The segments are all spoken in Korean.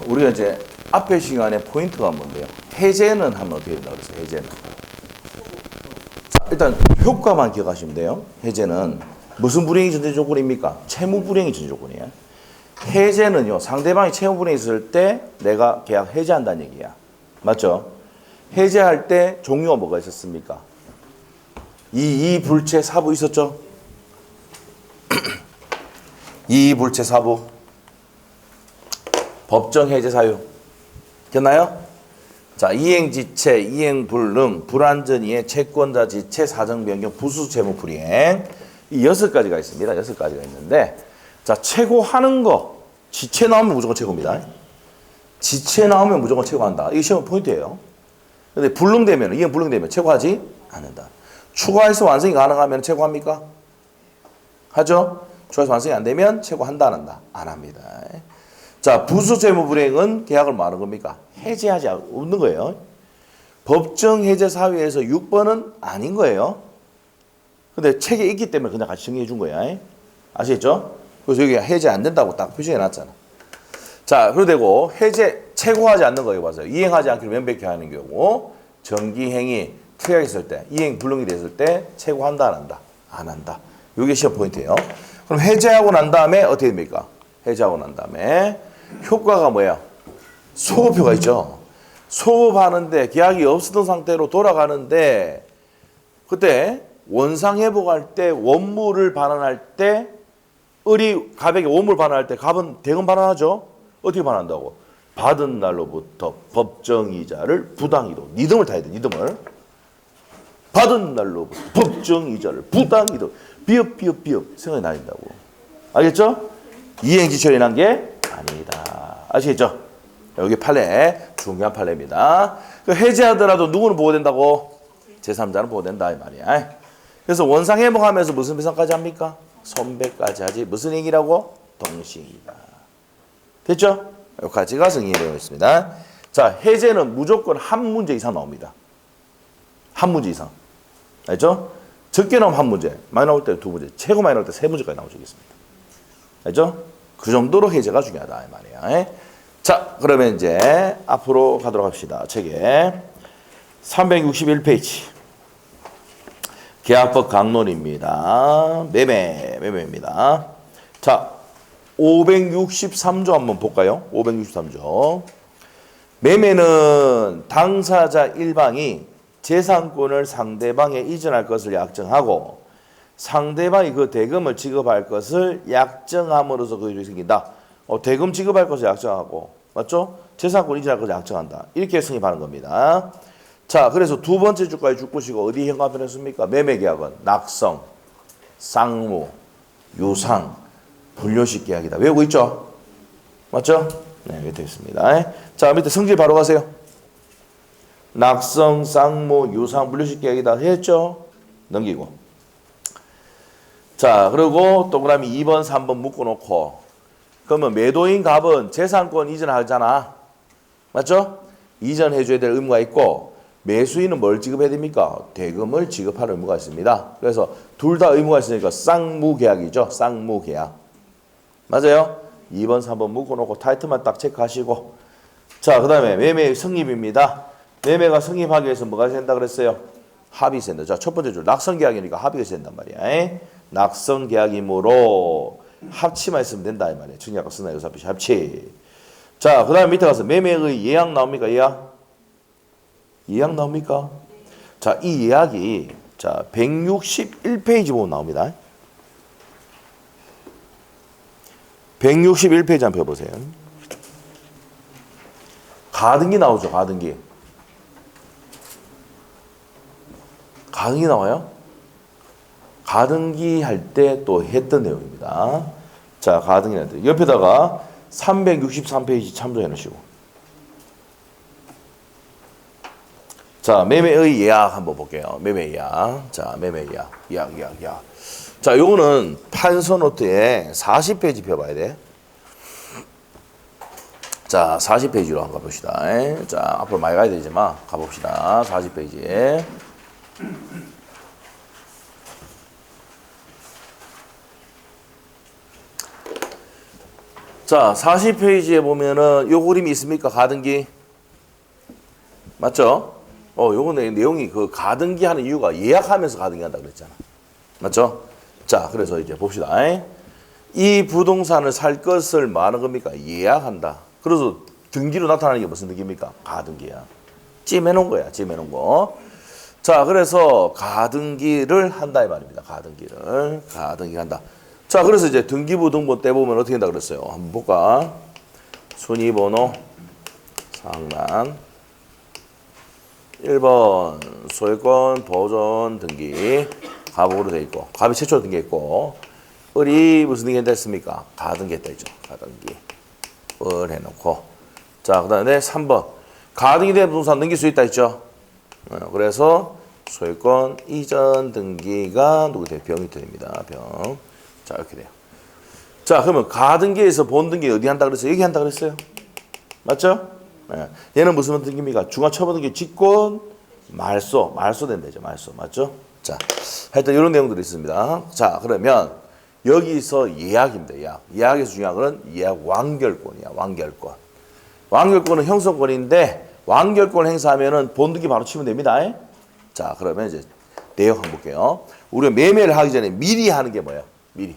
우리가 이제 앞에 시간에 포인트가 뭔데요? 해제는 하면 어떻게 된다고 그랬어요? 해제는. 자, 일단 효과만 기억하시면 돼요. 해제는 무슨 불이행이 전제 조건입니까? 채무 불이행이 전제 조건이에요. 해제는요, 상대방이 채무 불이행이 있을 때 내가 계약 해제한다는 얘기야. 맞죠? 해제할 때 종류가 뭐가 있었습니까? 이의불체 사부 있었죠? 이의불체 사부. 법정 해제 사유. 됐나요? 자, 이행지체, 이행불능, 불완전이해, 채권자 지체, 사정변경, 부수채무 불이행. 이 6가지가 있습니다. 6가지가 있는데, 자, 최고하는 거. 지체 나오면 무조건 최고입니다. 지체 나오면 무조건 최고한다. 이게 시험 포인트예요. 근데 불능되면, 이행불능되면 최고하지 않는다. 추가해서 완성이 가능하면 최고합니까? 하죠? 추가해서 완성이 안 되면 최고한다, 안 한다? 안 합니다. 자, 부수채무 불이행은 계약을 뭐 하는 겁니까? 해제하지 않는 거예요. 법정 해제 사유에서 6번은 아닌 거예요. 근데 책에 있기 때문에 그냥 같이 정리해 준 거야. 아시겠죠? 그래서 여기 해제 안 된다고 딱 표시해 놨잖아. 자, 그러고 해제 최고하지 않는 거 이거 봐서요. 이행하지 않기로 명백히 하는 경우 정기행위 투약했을 때, 이행 불능이 됐을 때 최고한다, 안 한다? 안 한다. 이게 시험 포인트예요. 그럼 해제하고 난 다음에 어떻게 됩니까? 해제하고 난 다음에 효과가 뭐예요? 소급효가 있죠. 소급하는데 계약이 없었던 상태로 돌아가는데 그때 원상 회복할 때 원물을 반환할 때 을이 갑에게 원물 반환할 때 갑은 대금 반환하죠. 어떻게 반환한다고? 받은 날로부터 법정이자를 부당이도 니듬을 타야 돼. 니듬을. 받은 날로부터 법정이자를 부당이도 비읍 생각이 나린다고. 알겠죠? 이행지처리 난 게 아니다. 아시겠죠? 여기 판례, 중요한 판례입니다. 해제하더라도 누구는 보호된다고? 제3자는 보호된다 이 말이야. 그래서 원상 회복하면서 무슨 배상까지 합니까? 손배까지 하지. 무슨 얘기라고? 동시이다. 됐죠? 여기까지가 승인되어 있습니다. 자, 해제는 무조건 한 문제 이상 나옵니다. 한 문제 이상. 알죠? 적게 나오면 한 문제, 많이 나올 때 두 문제, 최고 많이 나올 때 세 문제까지 나올 수 있습니다. 알죠? 그 정도로 해제가 중요하다 이 말이야. 자, 그러면 이제 앞으로 가도록 합시다. 책에 361페이지 계약법 강론입니다. 매매입니다. 자, 563조 한번 볼까요? 563조. 매매는 당사자 일방이 재산권을 상대방에 이전할 것을 약정하고 상대방이 그 대금을 지급할 것을 약정함으로써 그 일이 생긴다. 대금 지급할 것을 약정하고, 맞죠? 재산권 이전할 것을 약정한다. 이렇게 성립하는 겁니다. 자, 그래서 두 번째 주까지 쭉 보시고 어디 현관변했습니까? 매매계약은 낙성, 쌍무, 유상, 분료식 계약이다. 외우고 있죠? 맞죠? 네, 밑에 있습니다. 자, 밑에 성질 바로 가세요. 낙성, 쌍무, 유상, 분료식 계약이다. 했죠? 넘기고. 자, 그리고 동그라미 2번, 3번 묶어놓고 그러면 매도인 갑은 재산권 이전하잖아. 맞죠? 이전해줘야 될 의무가 있고 매수인은 뭘 지급해야 됩니까? 대금을 지급할 의무가 있습니다. 그래서 둘 다 의무가 있으니까 쌍무계약이죠. 쌍무계약. 맞아요? 2번, 3번 묶어놓고 타이틀만 딱 체크하시고 자, 그 다음에 매매 성립입니다. 매매가 성립하기 위해서 뭐가 된다 그랬어요? 합의가 된다. 자, 첫 번째 줄 낙성계약이니까 합의가 된단 말이야. 낙성계약이므로 합치만 있으면 된다 이 말이야. 증약과 쓰나 의사표시 합치. 자, 그 다음에 밑에 가서 매매의 예약 나옵니까? 예약 나옵니까? 자, 이 예약이 자 161페이지 보면 나옵니다. 161페이지 한번 펴보세요. 가등기 나오죠. 가등기 나와요? 가등기 할 때 또 했던 내용입니다. 자, 가등기 할 때 옆에다가 363페이지 참조해 놓으시고 자, 매매의 예약 한번 볼게요. 매매 예약. 자, 매매 예약. 예약. 자, 요거는 판서 노트에 40페이지 펴봐야 돼. 자, 40페이지로 한번 가봅시다. 자, 앞으로 많이 가야 되지만 가봅시다. 40페이지에. 자, 40페이지에 보면은 요 그림이 있습니까? 가등기. 맞죠? 요거 내용이 그 가등기 하는 이유가 예약하면서 가등기 한다 그랬잖아. 맞죠? 자, 그래서 이제 봅시다. 이 부동산을 살 것을 말하는 겁니까? 예약한다. 그래서 등기로 나타나는 게 무슨 등기입니까? 가등기야. 찜해놓은 거야. 찜해놓은 거. 자, 그래서 가등기를 한다 이 말입니다. 가등기 한다. 자, 그래서 이제 등기부등본 때 보면 어떻게 한다 그랬어요? 한번 볼까? 순위번호 상란 1번 소유권 보존 등기 갑으로 돼 있고 갑이 최초로 등기했고 을이 무슨 등기 했습니까? 가등기 했다 있죠. 가등기 을 해놓고 자, 그 다음에 3번 가등기 된 부동산 넘길 수 있다 했죠. 그래서 소유권 이전 등기가 누구 돼요? 병이 됩니다. 병. 자, 이렇게 돼요. 자, 그러면 가등기에서 본등기 어디 한다 그랬어요? 여기 한다 그랬어요. 맞죠? 얘는 무슨 등기입니까? 중앙처분 등기 직권 말소 된다죠. 말소. 맞죠? 자, 하여튼 이런 내용들이 있습니다. 자, 그러면 여기서 예약입니다. 예약에서 중요한 거는 예약 완결권이야. 완결권은 형성권인데 완결권 행사하면은 본등기 바로 치면 됩니다. 자, 그러면 이제 내용 한번 볼게요. 우리가 매매를 하기 전에 미리 하는 게 뭐예요? 미리.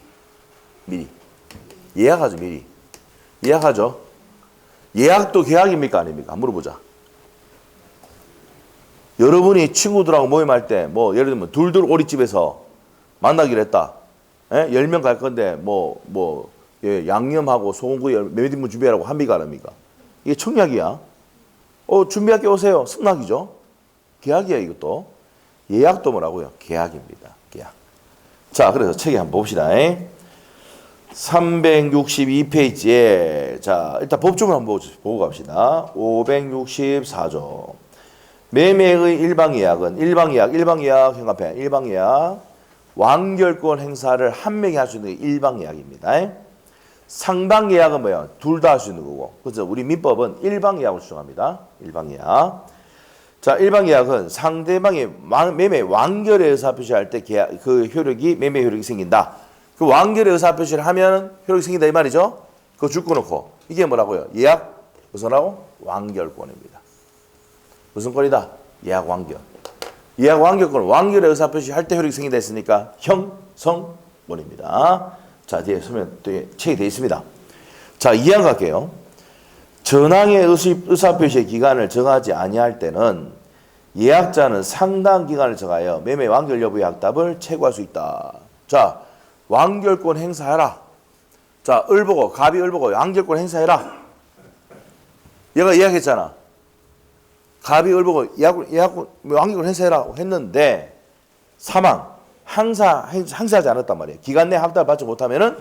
예약하죠, 미리. 예약하죠. 예약도 계약입니까? 아닙니까? 한번 물어보자. 여러분이 친구들하고 모임할 때, 뭐, 예를 들면, 둘둘 오리집에서 만나기로 했다. 10명 갈 건데, 예, 양념하고 소금구이 몇 인분 준비하라고 합니까? 안 합니까? 이게 청약이야. 준비할게 오세요. 승낙이죠. 계약이야, 이것도. 예약도 뭐라고요? 계약입니다. 계약. 자, 그래서 책에 한번 봅시다. 362페이지에, 자, 일단 법조문 한번 보고 갑시다. 564조. 매매의 일방예약은, 일방예약, 현관펜, 일방예약. 완결권 행사를 한 명이 할 수 있는 게 일방예약입니다. 상방예약은 뭐예요? 둘 다 할 수 있는 거고. 그래서 우리 민법은 일방예약을 추정합니다. 일방예약. 자, 일방예약은 상대방의 매매 완결의 의사표시할 때 계약, 그 효력이, 매매 효력이 생긴다. 그 완결의 의사표시를 하면 효력이 생긴다 이 말이죠. 그거 줄 거 놓고. 이게 뭐라고요? 예약, 무슨라고? 완결권입니다. 무슨 권이다? 예약 완결. 예약 완결권, 완결의 의사표시 할 때 효력이 생긴다 했으니까 형성권입니다. 자, 뒤에 서면 책이 되어 있습니다. 자, 이해한 갈게요. 전항의 의사표시의 기간을 정하지 아니할 때는 예약자는 상당 기간을 정하여 매매 완결 여부의 확답을 채구할 수 있다. 자, 완결권 행사해라. 자, 을보고 갑이 을보고 완결권 행사해라. 얘가 예약했잖아. 갑이 을보고 완결권 행사해라 했는데 사망 행사하지 않았단 말이에요. 기간 내 확답을 받지 못하면은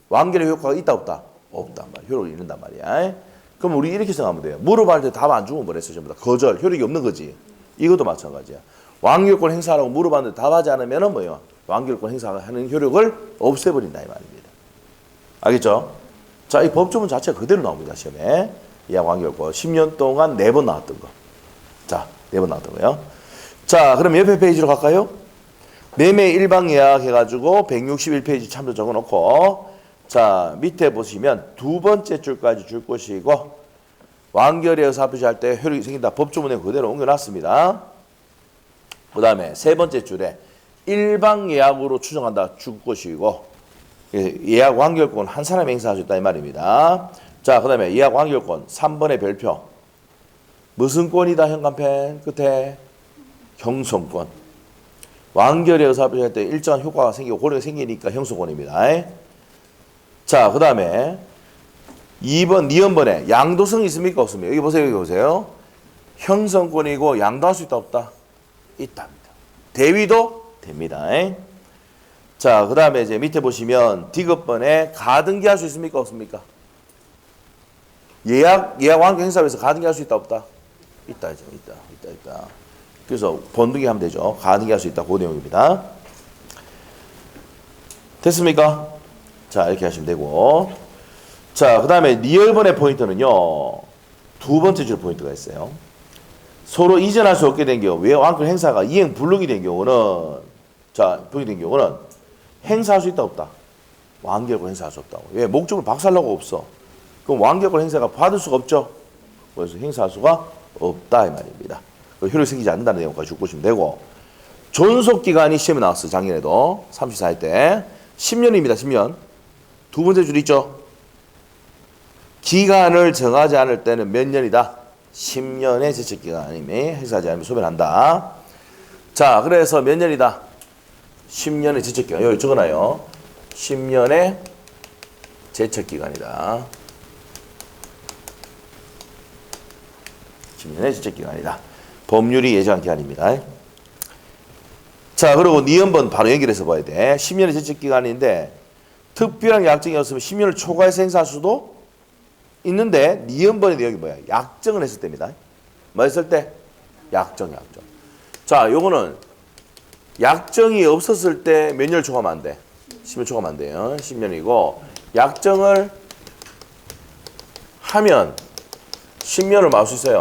완결의 효과가 있다 없다? 없단 말이야. 효력을 잃는단 말이야. 그럼 우리 이렇게 생각하면 돼요. 물어볼 때 답 안 주면 뭐랬어? 전부 다 거절, 효력이 없는 거지. 이것도 마찬가지야. 완결권 행사하라고 물어봤는데 답하지 않으면은 뭐예요? 완결권 행사하는 효력을 없애버린다 이 말입니다. 알겠죠? 자, 이 법조문 자체가 그대로 나옵니다. 시험에. 예약 완결권 10년 동안 4번 나왔던 거. 자, 4번 나왔던 거요. 자, 그럼 옆에 페이지로 갈까요? 매매 일방 예약 해가지고 161페이지 참조 적어놓고 자, 밑에 보시면 두 번째 줄까지 줄 것이고 완결의 의사표시할 때 효력이 생긴다. 법조문에 그대로 옮겨놨습니다. 그 다음에 세 번째 줄에 일방 예약으로 추정한다 줄 것이고 예약 완결권 한 사람이 행사할 수 있다 이 말입니다. 자, 그 다음에 예약 완결권 3번의 별표 무슨 권이다 현관펜 끝에 형성권. 완결의 의사표시할 때 일정한 효과가 생기고 고려가 생기니까 형성권입니다. 자, 그 다음에 2번 니은번에 양도성이 있습니까 없습니까? 여기 보세요. 여기 보세요. 형성권이고 양도할 수 있다 없다? 있답니다. 대위도 됩니다. 자, 그 다음에 이제 밑에 보시면 디귿번에 가등기 할 수 있습니까 없습니까? 예약 완결 행사에서 가등기 할 수 있다 없다? 있다. 그래서 본등기 하면 되죠. 가등기 할 수 있다. 그 내용입니다. 됐습니까? 자, 이렇게 하시면 되고. 자, 그 다음에 리얼번의 포인트는요. 두 번째 줄 포인트가 있어요. 서로 이전할 수 없게 된 경우, 왜 완결 행사가 이행 불능이 된 경우는, 자, 불능이 된 경우는 행사할 수 있다 없다? 완결권 행사할 수 없다고. 왜? 목적을 박살나고 없어. 그럼 완격을 행사가 받을 수가 없죠. 그래서 행사할 수가 없다 이 말입니다. 효력이 생기지 않는다는 내용까지 쭉 보시면 되고 존속기간이 시험에 나왔어요. 작년에도 34회 때 10년입니다. 10년. 두 번째 줄 있죠. 기간을 정하지 않을 때는 몇 년이다? 10년의 제척기간이며 행사하지 않으면 소멸한다. 자, 그래서 몇 년이다? 10년의 제척기간. 여기 적어놔요. 10년의 제척기간이다. 10년의 제척기간이다. 법률이 예정한 기간입니다. 자, 그리고 니은번 바로 연결해서 봐야 돼. 10년의 제척기간인데 특별한 약정이 없으면 10년을 초과해서 행사할 수도 있는데 니은번의 내용이 뭐야? 약정을 했을 때입니다. 뭐 했을 때? 약정. 자, 요거는 약정이 없었을 때 몇 년을 초과하면 안 돼? 10년 초과하면 안 돼요. 10년이고 약정을 하면 10년을 뭐 할 수 있어요?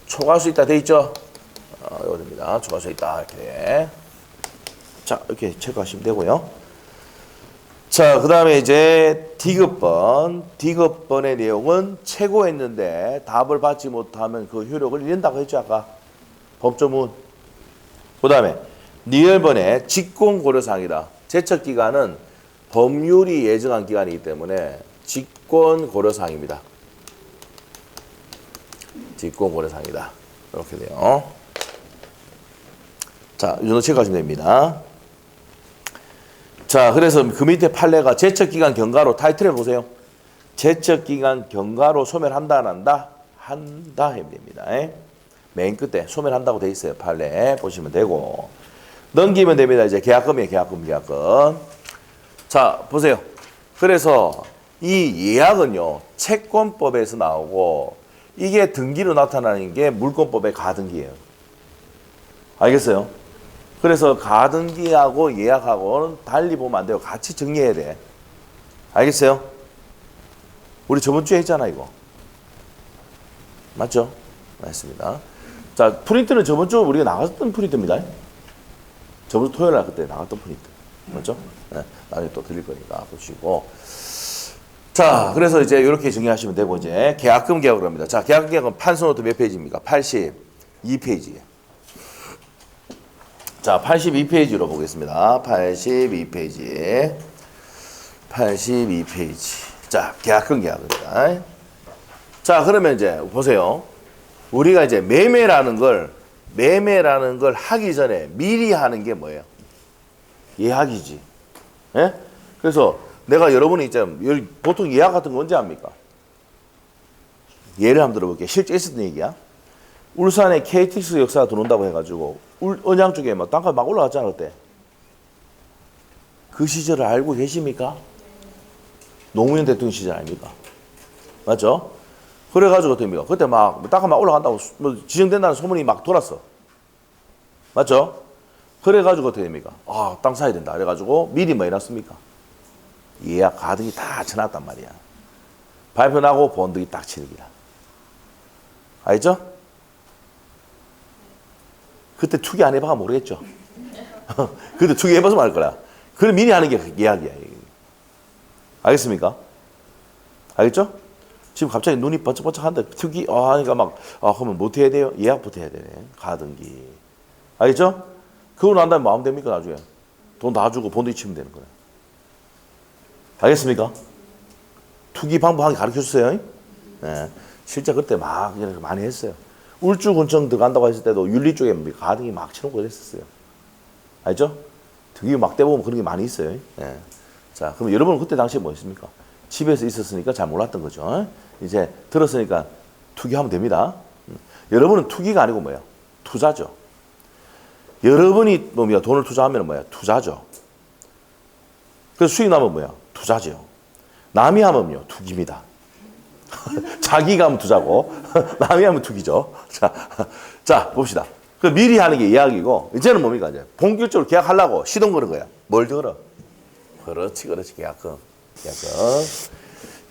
초과할 수 있다 돼 있죠? 이거 됩니다. 초과할 수 있다 이렇게. 자, 이렇게 체크하시면 되고요. 자, 그 다음에 이제 디귿번의 내용은 최고했는데 답을 받지 못하면 그 효력을 잃는다고 했죠, 아까. 법조문. 그 다음에 니을번의 직권고려사항이다. 제척기간은 법률이 예정한 기간이기 때문에 직권고려사항입니다. 직권고려사항이다. 이렇게 돼요. 자, 이 정도 체크하시면 됩니다. 자, 그래서 그 밑에 판례가 제척기간 경과로 타이틀해 보세요. 제척기간 경과로 소멸한다 안 한다? 한다 하면 됩니다. 맨 끝에 소멸한다고 돼 있어요. 판례 보시면 되고 넘기면 됩니다. 이제 계약금이에요. 계약금. 자, 보세요. 그래서 이 예약은요. 채권법에서 나오고 이게 등기로 나타나는 게 물권법의 가등기예요. 알겠어요? 그래서 가등기하고 예약하고는 달리 보면 안 돼요. 같이 정리해야 돼. 알겠어요? 우리 저번 주에 했잖아, 이거. 맞죠? 맞습니다. 자, 프린트는 저번 주 우리가 나갔던 프린트입니다. 저번 주 토요일 날 그때 나갔던 프린트. 맞죠? 네, 나중에 또 드릴 거니까 보시고. 자, 그래서 이제 이렇게 정리하시면 되고, 이제 계약금 계약을 합니다. 자, 계약금 계약은 판소노트 몇 페이지입니까? 82페이지예요. 자, 82페이지로 보겠습니다. 82페이지. 자, 계약금 계약입니다. 자, 그러면 이제 보세요. 우리가 이제 매매라는 걸 하기 전에 미리 하는 게 뭐예요? 예약이지. 예? 그래서 내가 여러분이 이제 보통 예약 같은 거 언제 합니까? 예를 한번 들어볼게요. 실제 있었던 얘기야. 울산에 KTX 역사가 들어온다고 해가지고 언양 쪽에 막 땅값 막 올라갔잖아 그때. 그 시절을 알고 계십니까? 노무현 대통령 시절 아닙니까? 맞죠? 그래가지고 됩니까? 그때 막 땅값 막 올라간다고 뭐 지정된다는 소문이 막 돌았어. 맞죠? 그래가지고 어떻게 됩니까? 아, 땅 사야 된다. 그래가지고 미리 뭐 해놨습니까? 예약 가등이 다 쳐놨단 말이야. 발표 나고 본득이 딱 치는 기라. 알죠? 그때 투기 안 해봐가 모르겠죠. 그때 투기 해봐서 말 거야. 그걸 미리 하는 게 예약이야. 알겠습니까? 알겠죠? 지금 갑자기 눈이 번쩍번쩍한데 투기 하니까 막 그러면 못 해야 돼요? 예약부터 해야 되네. 가등기. 알겠죠? 그거 난 다음에 마음 됩니까 나중에? 돈 다 주고 본득이 치면 되는 거야. 알겠습니까? 투기 방법 하기 가르쳐 주세요. 네. 실제 그때 막 이렇게 많이 했어요. 울주군청 들어간다고 했을 때도 윤리 쪽에 가등이 막 치는 거 그랬었어요. 알죠? 등기 막 떼보면 그런 게 많이 있어요. 네. 자, 그럼 여러분은 그때 당시에 뭐 했습니까? 집에서 있었으니까 잘 몰랐던 거죠. 이제 들었으니까 투기하면 됩니다. 여러분은 투기가 아니고 뭐예요? 투자죠. 여러분이 뭐야 돈을 투자하면 뭐야? 투자죠. 그래서 수익 나면 뭐야? 투자죠. 남이 하면요 투기입니다. 자기가 하면 투자고 남이 하면 투기죠. 자 봅시다. 그 미리 하는 게 예약이고 이제는 뭡니까? 이제 본격적으로 계약하려고 시동 거는 거야. 뭘 걸어? 그렇지 계약금.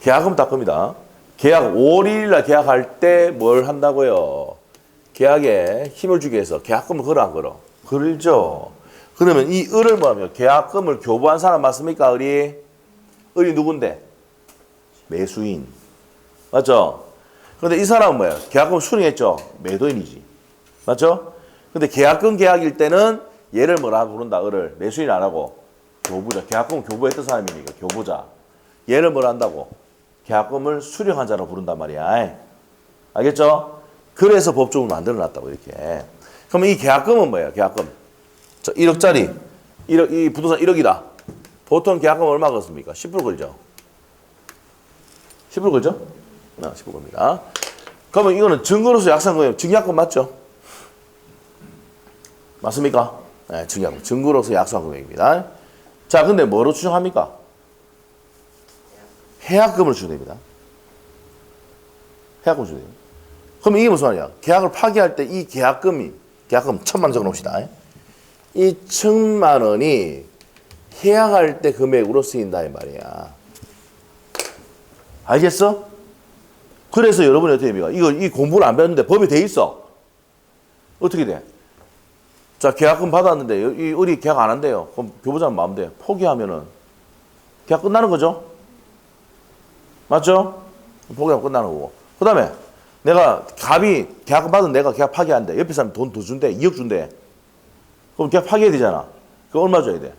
계약금 딱 겁니다. 계약 5월 1일 날 계약할 때 뭘 한다고요? 계약에 힘을 주기 위해서 계약금을 걸어 안 걸어? 걸죠. 그러면 이 을을 뭐하면 계약금을 교부한 사람 맞습니까? 을이 누군데? 매수인. 맞죠? 근데 이 사람은 뭐야? 계약금 수령했죠? 매도인이지. 맞죠? 근데 계약금 계약일 때는 얘를 뭐라 부른다? 을을 매수인 안 하고 교부자. 계약금은 교부했던 사람이니까 교부자. 얘를 뭐라 한다고? 계약금을 수령한 자로 부른단 말이야. 알겠죠? 그래서 법조문을 만들어 놨다고 이렇게. 그러면 이 계약금은 뭐예요? 계약금. 저 1억짜리. 1억, 이 부동산 1억이다. 보통 계약금 얼마 걷습니까? 10% 걸죠? 10% 걸죠? 10% 겁니다. 그러면 이거는 증거로서 약속금이에요. 증약금 맞죠? 맞습니까? 네, 증약금. 증거로서 약속한 금액입니다. 자, 근데 뭐로 추정합니까? 해약금을 추정됩니다. 해약금을 추정됩니다. 그럼 이게 무슨 말이야? 계약을 파기할 때 이 계약금 1,000만 원 적어놓읍시다. 이 1,000만 원이 해약할 때 금액으로 쓰인다 이 말이야. 알겠어? 그래서 여러분이 어떻게 됩니까? 이 공부를 안 배웠는데 법에 돼 있어. 어떻게 돼? 자, 계약금 받았는데 이 을이 계약 안 한대요. 그럼 교부자는 마음 돼. 포기하면은 계약 끝나는 거죠? 맞죠? 포기하면 끝나는 거고. 그 다음에 내가 갑이 계약금 받은 내가 계약 파기한대. 옆에 사람이 돈 더 준대. 2억 준대. 그럼 계약 파기해야 되잖아. 그럼 얼마 줘야 돼?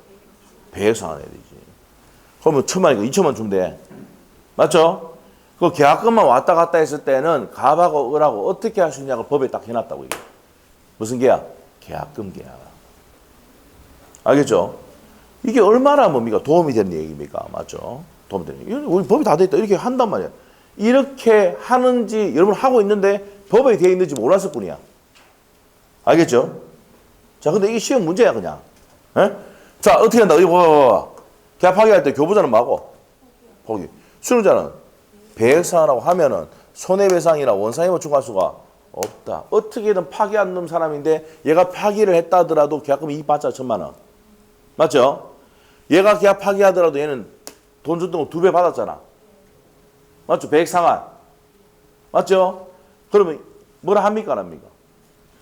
100억 상환해야 되지. 그러면 1,000만이니까 2,000만 주면 돼. 맞죠? 그 계약금만 왔다 갔다 했을 때는 갑하고 을하고 어떻게 할 수 있냐고 법에 딱 해놨다고. 이게. 무슨 계약? 계약금 계약. 알겠죠? 이게 얼마나 뭡니까? 도움이 되는 얘기입니까? 맞죠? 도움이 되는 얘기. 우리 법이 다 돼 있다. 이렇게 한단 말이야. 이렇게 하는지 여러분 하고 있는데 법에 되어 있는지 몰랐을 뿐이야. 알겠죠? 자, 근데 이게 시험 문제야 그냥. 에? 자, 어떻게 한다? 이거 계약 파기할 때 교부자는 뭐하고? 포기. 수령자는 배액상환하고 하면은 손해배상이나 원상회복 청구할 수가 없다. 어떻게든 파기한 놈 사람인데 얘가 파기를 했다 하더라도 계약금 이익 받자 1,000만 원. 맞죠? 얘가 계약 파기하더라도 얘는 돈 줬던 거 2배 받았잖아. 맞죠? 배액상환. 맞죠? 그러면 뭐라 합니까 안 합니까?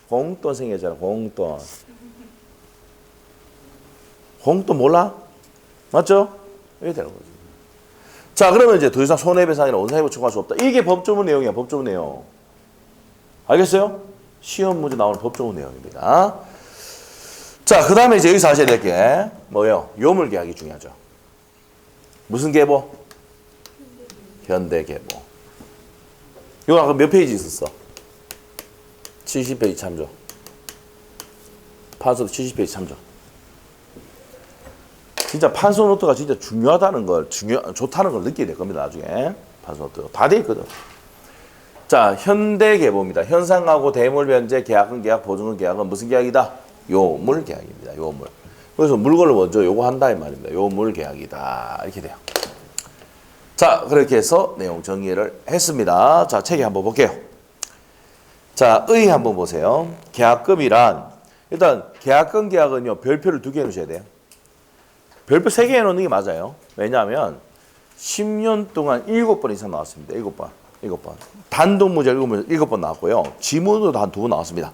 공돈 생기잖아. 공돈. 공돈 몰라? 맞죠? 이렇게 되는 거지. 자, 그러면 이제 더 이상 손해배상이나 원상회복 청구할 수 없다. 이게 법조문 내용이야. 법조문 내용. 알겠어요? 시험 문제 나오는 법조문 내용입니다. 자, 그 다음에 이제 여기서 하셔야 될 게 뭐예요? 요물계약이 중요하죠. 무슨 계보? 현대계보. 이거 아까 몇 페이지 있었어? 70페이지 참조. 판서 70페이지 참조. 진짜 판서 노트가 진짜 중요하다는 걸, 좋다는 걸 느끼게 될 겁니다, 나중에. 판서 노트. 다 돼 있거든. 자, 현대계보입니다. 현상하고 대물 변제, 계약금 계약, 보증금 계약은 무슨 계약이다? 요물 계약입니다. 요물. 그래서 물건을 먼저 요거 한다 이 말입니다. 요물 계약이다. 이렇게 돼요. 자, 그렇게 해서 내용 정리를 했습니다. 자, 책에 한번 볼게요. 자, 의 한번 보세요. 계약금이란 일단 계약금 계약은요. 별표를 2개 해놓으셔야 돼요. 별표 3개 해놓는 게 맞아요. 왜냐하면 10년 동안 7번 이상 나왔습니다. 7번. 단독 문제 7번 나왔고요. 지문으로도 한 2번 나왔습니다.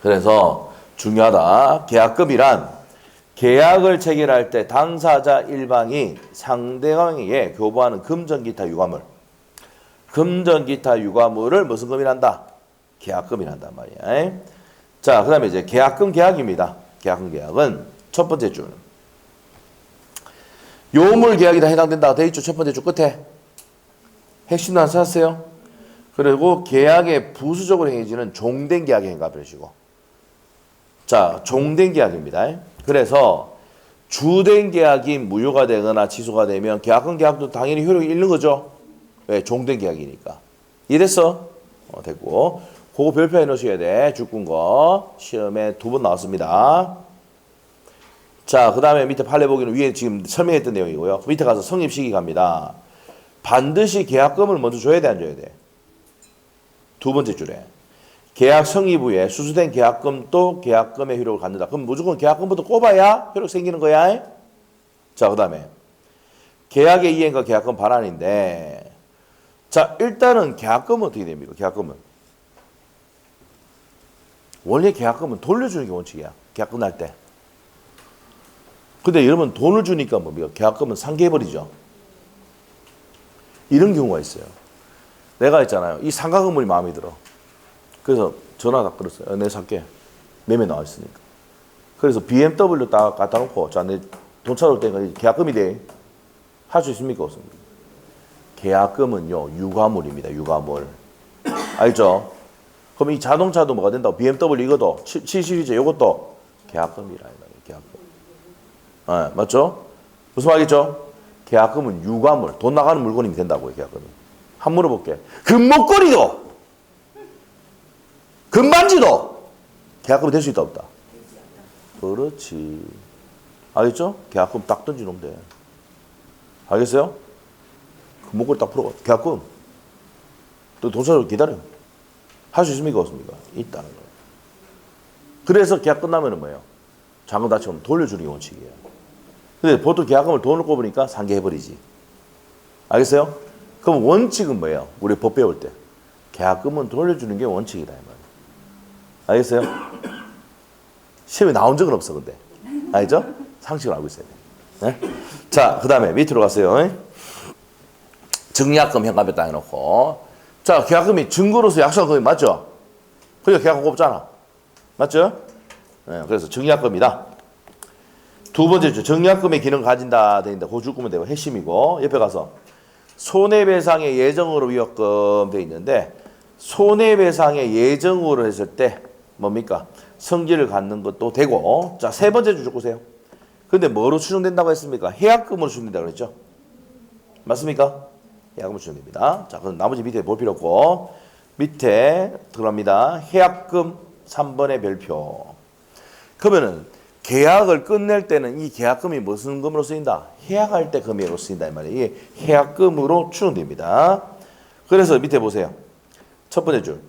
그래서 중요하다. 계약금이란 계약을 체결할 때 당사자 일방이 상대방에게 교부하는 금전기타 유가물. 금전기타 유가물을 무슨 금이란다? 계약금이란단 말이야. 자, 그 다음에 이제 계약금 계약입니다. 계약금 계약은 첫 번째 줄. 요물 계약이다 해당된다. 돼 있죠. 첫 번째 줄 끝에. 핵심도 안 찾았어요? 그리고 계약의 부수적으로 행해지는 종된 계약의 행가 버리시고. 자, 종된 계약입니다. 그래서 주된 계약이 무효가 되거나 취소가 되면 계약금 계약도 당연히 효력이 잃는 거죠. 왜? 종된 계약이니까. 이해됐어? 됐고. 그거 별표해 놓으셔야 돼. 주꾼 거. 시험에 2번 나왔습니다. 자, 그 다음에 밑에 판례 보기는 위에 지금 설명했던 내용이고요. 밑에 가서 성립시기 갑니다. 반드시 계약금을 먼저 줘야 돼, 안 줘야 돼? 2번째 줄에. 계약 성립 후에 수수된 계약금도 계약금의 효력을 갖는다. 그럼 무조건 계약금부터 꼽아야 효력 생기는 거야. 자, 그 다음에 계약의 이행과 계약금 반환인데, 자, 일단은 계약금은 어떻게 됩니까? 계약금은 원래 계약금은 돌려주는 게 원칙이야. 계약 끝날 때. 근데 여러분 돈을 주니까 뭡니까? 계약금은 상기해버리죠. 이런 경우가 있어요. 내가 있잖아요. 이 상가 건물이 마음에 들어. 그래서 전화 다 걸었어요. 내 살게. 매매 나와 있으니까. 그래서 BMW 딱 갖다 놓고 자, 내 돈 찾아올 때니까 계약금이 돼. 할 수 있습니까? 없습니까? 계약금은요, 유가물입니다. 유가물. 알죠? 그럼 이 자동차도 뭐가 된다고? BMW 이것도 7시리즈 이것도 계약금이라 이 말이에요. 계약금. 네, 맞죠? 무슨 말이겠죠? 계약금은 유가물, 돈 나가는 물건이 된다고요. 계약금이. 한 물어볼게. 금목걸이도, 금반지도 계약금이 될 수 있다 없다? 그렇지. 알겠죠? 계약금 딱 던지놓으면 돼. 알겠어요? 금목걸이 딱 풀어가. 계약금. 또 돈 찾아올 기다려. 할 수 있습니까? 없습니까? 있다는 거예요. 그래서 계약 끝나면은 뭐예요? 잔금다처럼 돌려주는 게 원칙이에요. 근데 보통 계약금을 돈을 꼽으니까 상계해버리지. 알겠어요? 그럼 원칙은 뭐예요? 우리 법 배울 때. 계약금은 돌려주는 게 원칙이다. 이 말이에요. 알겠어요? 시험에 나온 적은 없어, 근데. 알죠? 상식을 알고 있어야 돼. 네? 자, 그 다음에 밑으로 갔어요. 증약금 현금에 딱 해놓고. 자, 계약금이 증거로서 약속한 금이 맞죠? 그러니까 계약금 꼽잖아. 맞죠? 네, 그래서 증약금이다. 두 번째 주 증약금의 기능을 가진다 돼 있는데 고주금은 되고 핵심이고 옆에 가서 손해배상의 예정으로 위약금 돼 있는데 손해배상의 예정으로 했을 때 뭡니까? 성질을 갖는 것도 되고 자, 세 번째 주 보세요. 근데 뭐로 추정된다고 했습니까? 해약금으로 추정된다고 그랬죠? 맞습니까? 해약금으로 추정됩니다. 자, 그럼 나머지 밑에 볼 필요 없고 밑에 들어갑니다. 해약금 3번의 별표. 그러면은 계약을 끝낼 때는 이 계약금이 무슨 금으로 쓰인다? 해약할 때 금액으로 쓰인다 이 말이에요. 이게 해약금으로 추정됩니다. 그래서 밑에 보세요. 첫 번째 줄.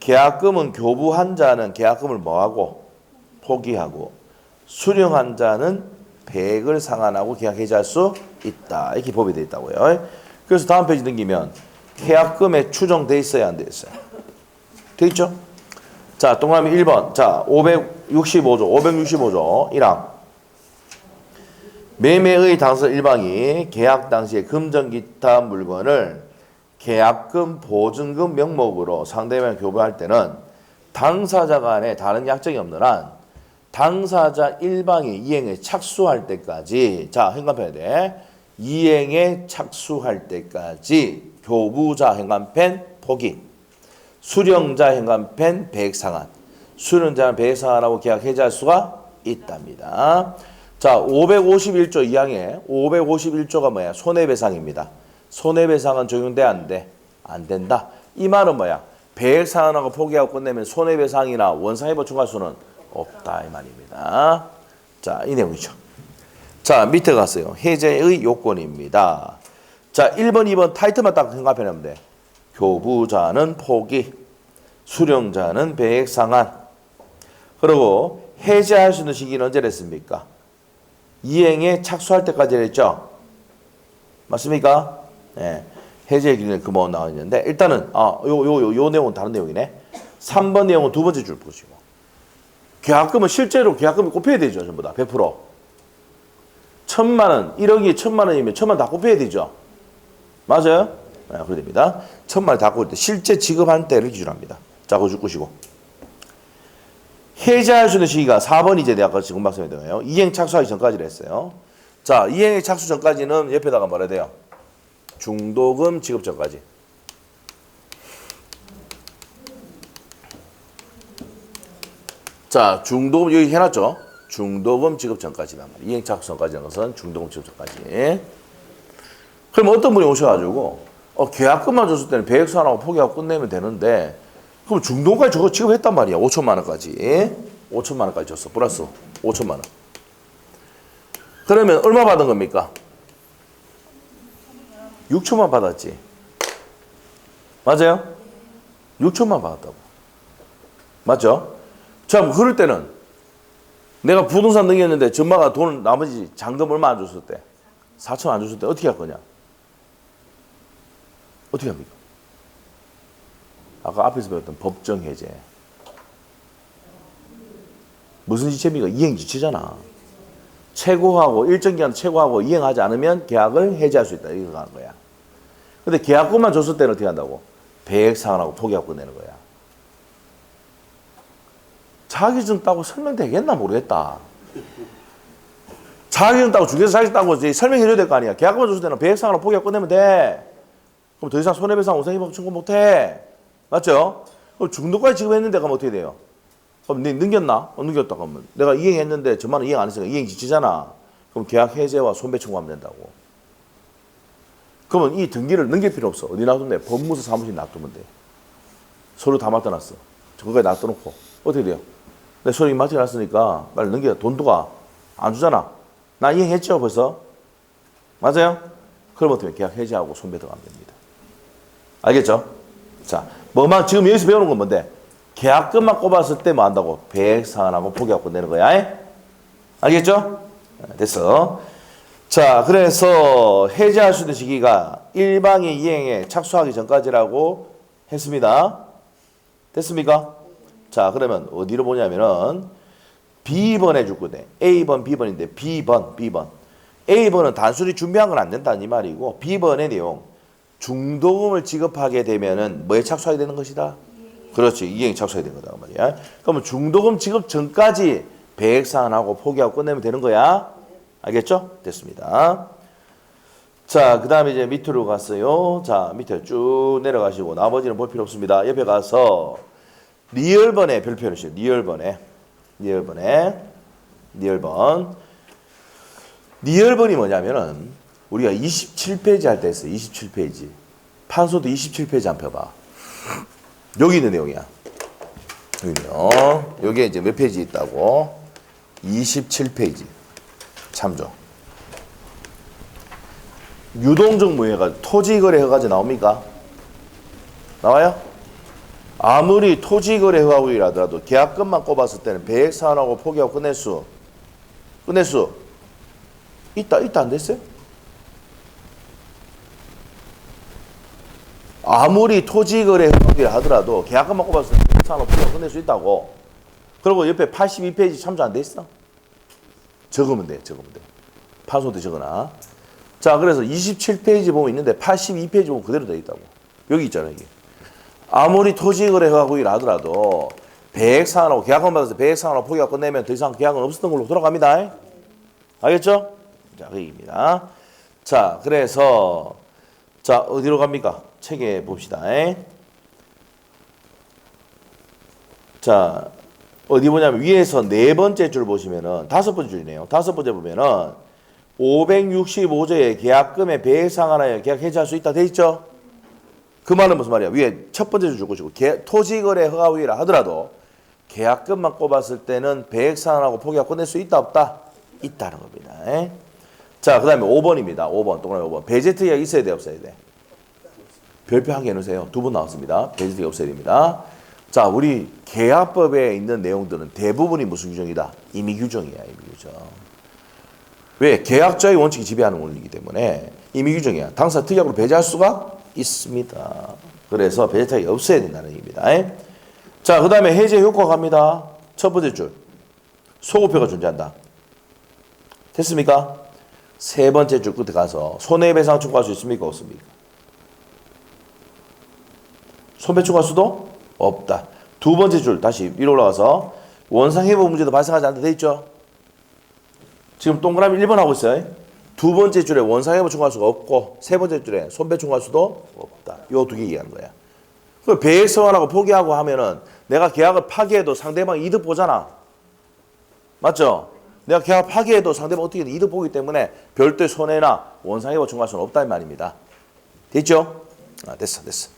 계약금은 교부한 자는 계약금을 뭐하고? 포기하고 수령한 자는 배액을 상환하고 계약 해지할 수 있다. 이렇게 법이 되어 있다고요. 그래서 다음 페이지 넘기면 계약금에 추정돼 있어야 안 돼 있어요? 돼 있죠? 자, 동그라미 1번. 자, 565조 1항. 매매의 당사 일방이 계약 당시에 금전 기타 물건을 계약금, 보증금 명목으로 상대방에 교부할 때는 당사자 간에 다른 약정이 없는 한 당사자 일방이 이행에 착수할 때까지 자, 현관펜 돼. 이행에 착수할 때까지 교부자 현관펜 포기 수령자 현관펜 배액 상환 수령자는 배액 상환하고 계약 해지할 수가 있답니다. 자, 551조 2항에 551조가 뭐야? 손해배상입니다. 손해배상은 적용돼 안 돼? 안 된다. 이 말은 뭐야? 배액 상환하고 포기하고 끝내면 손해배상이나 원상회 보충할 수는 없다 이 말입니다. 자, 이 내용이죠. 자, 밑에 갔어요. 해제의 요건입니다. 자, 1번, 2번 타이틀만 딱 생각해 놓으면 돼. 교부자는 포기, 수령자는 배액 상환. 그리고 해제할 수 있는 시기는 언제랬습니까? 이행에 착수할 때까지 했죠. 맞습니까? 네. 해제 기준에 그 뭐 나와 있는데 일단은 요 내용은 다른 내용이네. 3번 내용은 두 번째 줄 보시고. 계약금은 실제로 계약금이 꼽혀야 되죠. 전부 다 100%. 1,000만 원, 1억이 1,000만 원이면 1,000만 원 다 꼽혀야 되죠. 맞아요? 네, 그렇게 됩니다. 1,000만 원 다 꼽을 때 실제 지급한 때를 기준합니다. 자, 그거 줄 것이고. 해제할 수 있는 시기가 4번 이제 내가 지금 말씀해 드려요. 이행 착수하기 전까지를 했어요. 자, 이행 착수 전까지는 옆에다가 뭐라 해야 돼요? 중도금 지급 전까지. 자, 중도금 여기 해놨죠? 중도금 지급 전까지란 말이에요. 이행 착수 전까지라는 것은 중도금 지급 전까지. 그럼 어떤 분이 오셔가지고 계약금만 줬을 때는 배액 상환하고 포기하고 끝내면 되는데 그럼 중도금까지 저거 지급했단 말이야. 5천만 원까지. 5천만 원까지 줬어. 플러스 5천만 원. 그러면 얼마 받은 겁니까? 6천만 받았지. 맞아요? 6천만 받았다고. 맞죠? 자, 뭐 그럴 때는 내가 부동산 능이었는데 전마가 돈 나머지 잔금 얼마 안 줬을 때 4천 안 줬을 때 어떻게 할 거냐? 어떻게 합니까? 아까 앞에서 배웠던 법정 해제. 무슨 지체입니까? 이행 지체잖아. 최고하고 일정 기간 최고하고 이행하지 않으면 계약을 해지할 수 있다. 이거 하는 거야. 근데 계약금만 줬을 때는 어떻게 한다고? 배액 상환하고 포기하고 끝내는 거야. 자격증 따고 설명되겠나 모르겠다. 자격증 따고 중개사 자격증 따고 이제 설명해줘야 될 거 아니야. 계약금을 줬을 때는 배액 상환하고 포기하고 끝내면 돼. 그럼 더 이상 손해배상 우상이법 청구 못해. 맞죠? 그럼 중도까지 지급했는데 그럼 어떻게 돼요? 그럼 네 넘겼나? 넘겼다 그러면 내가 이행했는데 저만은 이행 안 했으니까 이행 지치잖아. 그럼 계약 해제와 손배 청구하면 된다고. 그러면 이 등기를 넘길 필요 없어. 어디 놔두면 돼? 법무사 사무실 놔두면 돼. 서류 다 맡겨놨어. 저거까지 놔둬놓고 어떻게 돼요? 내 서류 맡겨놨으니까 빨리 넘겨. 돈도가 안 주잖아. 나 이행했죠 벌써? 맞아요? 그럼 어떻게 계약 해제하고 손배 들어가면 됩니다. 알겠죠? 자, 뭐만 지금 여기서 배우는 건 뭔데? 계약금만 꼽았을 때 뭐 한다고? 배액 상환하고 포기하고 내는 거야. 알겠죠? 됐어. 자, 그래서 해제할 수 있는 시기가 일방의 이행에 착수하기 전까지라고 했습니다. 됐습니까? 자, 그러면 어디로 보냐면은 B번에 줄 거네. A번, B번인데 B번. A번은 단순히 준비한 건 안 된다는 이 말이고 B번의 내용. 중도금을 지급하게 되면은 뭐에 착수하게 되는 것이다? 그렇지. 이행에 착수하게 되는 거다. 그 말이야. 그러면 중도금 지급 전까지 배액 상환하고 포기하고 끝내면 되는 거야. 알겠죠? 됐습니다. 자, 그 다음에 이제 밑으로 갔어요. 자, 밑에 쭉 내려가시고 나머지는 볼 필요 없습니다. 옆에 가서 리얼번에 별표를 씌워. 리얼번이 뭐냐면은 우리가 27페이지 할 때 했어요. 27페이지. 판소도 27페이지 한번 펴봐. 여기 있는 내용이야. 여기요. 여기에 이제 몇 페이지 있다고? 27페이지. 참조. 유동적 무효가 토지거래 허가제 나옵니까? 나와요? 아무리 토지거래 허가구이라더라도 계약금만 꼽았을 때는 배액 상환하고 포기하고 끝낼 수 있다 안 됐어요? 아무리 토지거래 허가구이라 하더라도 계약금만 꼽았을 때는 배액 상환하고 포기하고 끝낼 수 있다고. 그리고 옆에 82페이지 참조 안 돼 있어? 적으면 돼. 판소도 적어놔. 자, 그래서 27페이지 보면 있는데 82페이지 보면 그대로 돼 있다고. 여기 있잖아, 이게. 아무리 토지거래 허가구이라 하더라도 배액 상환하고 계약금 받아서 배액 상환하고 포기하고 끝내면 더 이상 계약은 없었던 걸로 돌아갑니다. 알겠죠? 자, 그 얘기입니다. 자, 그래서 자, 어디로 갑니까? 책에 봅시다. 자, 어디 보냐면 위에서 네 번째 줄 보시면은 다섯 번째 줄이네요. 다섯 번째 보면은 565조에 계약금의 배액 상환하여 계약 해지할 수 있다 돼 있죠? 그 말은 무슨 말이야? 위에 첫 번째 줄 주고 토지거래 허가구이라 하더라도 계약금만 꼽았을 때는 배액 상환하고 포기하고 끝낼 수 있다 없다? 있다는 겁니다. 자, 그 다음에 5번입니다. 5번 동그라미 5번. 배제특위가 있어야 돼 없어야 돼? 별표 한 개 해놓으세요. 두 번 나왔습니다. 배제특위가 없어야 됩니다. 자, 우리 계약법에 있는 내용들은 대부분이 무슨 규정이다? 임의규정이야. 임의규정. 왜? 계약자의 원칙이 지배하는 원리이기 때문에 임의규정이야. 당사 특약으로 배제할 수가 있습니다. 그래서 배제특위가 없어야 된다는 얘기입니다. 자, 그 다음에 해제 효과 갑니다. 첫 번째 줄. 소급표가 존재한다. 됐습니까? 세 번째 줄 끝에 가서 손해배상 청구할 수 있습니까? 없습니까? 손배 청구할 수도 없다. 두 번째 줄 다시 위로 올라가서 원상회복 문제도 발생하지 않다 돼 있죠? 지금 동그라미 1번 하고 있어요. 두 번째 줄에 원상회복 청구할 수가 없고 세 번째 줄에 손배 청구할 수도 없다. 요 두 개 얘기하는 거야. 그 배액 상환하고 포기하고 하면은 내가 계약을 파기해도 상대방이 이득 보잖아. 맞죠? 내가 계약 파기해도 상대방 어떻게든 이득 보기 때문에 별도의 손해나 원상회복 청구할 수는 없다는 말입니다. 됐죠? 됐어.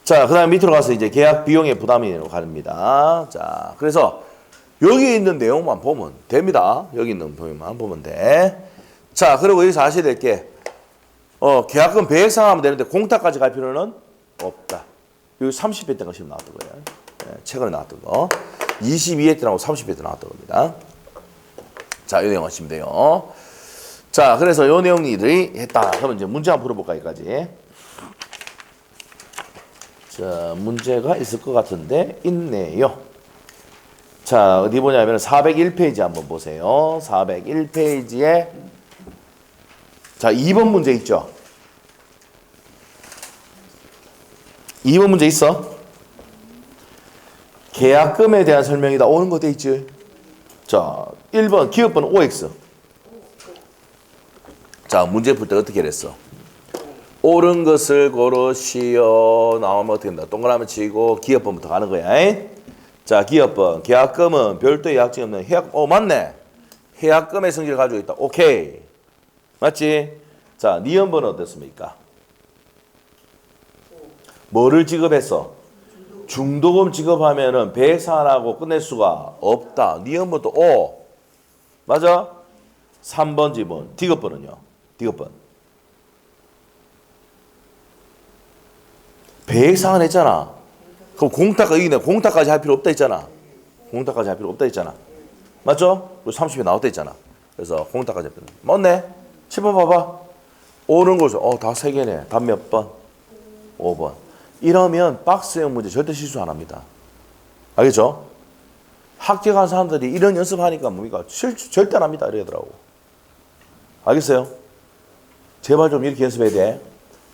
자, 그 다음에 밑으로 가서 이제 계약 비용의 부담이 갑니다. 자, 그래서 여기 있는 내용만 보면 됩니다. 여기 있는 내용만 보면 돼. 자, 그리고 여기서 아셔야 될 게, 계약금 배액 상환하면 되는데 공탁까지 갈 필요는 없다. 여기 30회 때가 지금 나왔던 거예요. 네, 최근에 나왔던 거. 22회 때하고 30회 때 나왔던 겁니다. 자, 이 내용 하시면 돼요. 자, 그래서 이 내용들이 했다. 그러면 이제 문제 한번 풀어볼까, 여기까지. 자, 문제가 있을 것 같은데, 있네요. 자, 어디 보냐면 401페이지 한번 보세요. 401페이지에 자, 2번 문제 있죠? 2번 문제 있어? 계약금에 대한 설명이다. 오는 거 돼 있지? 자, 1번 기업번호 OX. 자, 문제 풀 때 어떻게 했어? 옳은 것을 고르시오. 나오면 어떻게 된다? 동그라미 치고 기업번부터 가는 거야. 자, 기업번. 계약금은 별도의 약정이 없는 해약, 맞네. 해약금의 성질을 가지고 있다. 오케이. 맞지? 자, 니은번은 어떻습니까? 뭐를 지급했어? 중도금 지급하면은 배상하고 끝낼 수가 없다. 니은번도 O. 맞아? 3번 지분. 디귿번은요? 디귿번. 배상은 했잖아. 그럼 공탁가 이기네. 공탁까지 할 필요 없다 했잖아. 공탁까지 할 필요 없다 했잖아. 맞죠? 30에 나왔다 했잖아. 그래서 공탁까지 할 필요 없다. 맞네? 10번 봐봐. 오는 것을 다 3개네. 답 몇 번? 5번. 이러면 박스형 문제 절대 실수 안 합니다. 알겠죠? 합격한 사람들이 이런 연습하니까 뭡니까? 절대 안 합니다. 이러더라고. 알겠어요? 제발 좀 이렇게 연습해야 돼.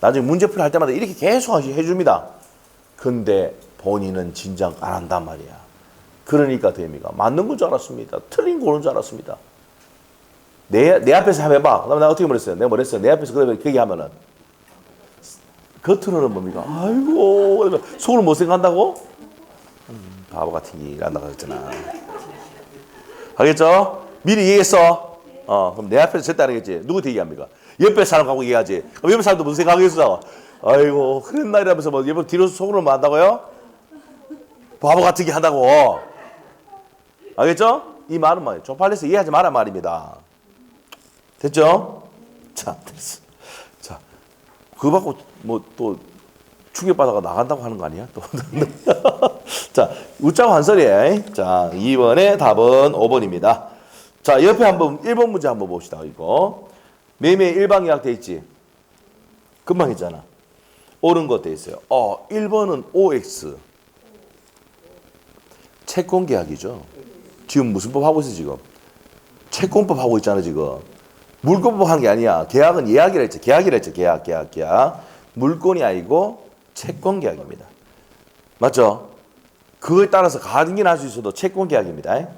나중에 문제풀이 할 때마다 이렇게 계속 해줍니다. 근데 본인은 진작 안 한단 말이야. 그러니까 대미가 맞는 건 줄 알았습니다. 틀린 거는 줄 알았습니다. 내 앞에서 한번 해봐. 그다음에 내가 어떻게 말했어요? 내가 뭐랬어요? 내 앞에서 그렇게 하면은 겉으로는 뭡니까? 아이고 속으로 못 생각한다고? 바보 같은 일 한다고 했잖아. 알겠죠? 미리 얘기했어. 그럼 내 앞에서 절대 안 하겠지. 누구한테 얘기합니까? 옆에 사람하고 얘기하지. 그럼 옆에 사람도 무슨 생각하겠어? 아이고 그랬나 이러면서 뭐 옆에 뒤로 속으로 뭐 한다고요? 바보 같은 게 한다고. 알겠죠? 이 말은 뭐예요? 쪽팔려서 이해하지 마란 말입니다. 됐죠? 자, 됐어. 자, 그거 받고 뭐 또 충격받아가 나간다고 하는 거 아니야? 또. 자, 웃자고 한 소리에. 자, 2번의 답은 5번입니다. 자, 옆에 한번 1번 문제 한번 봅시다. 이거. 매매 일방 예약 돼 있지? 금방 했잖아. 옳은 것 돼 있어요. 1번은 OX. 채권 계약이죠. 지금 무슨 법 하고 있어 지금? 채권법 하고 있잖아 지금. 물권법 하는 게 아니야. 계약은 예약이라 했지. 계약이라 했지. 계약. 물권이 아니고 채권 계약입니다. 맞죠? 그거에 따라서 가등기 날 수 있어도 채권 계약입니다.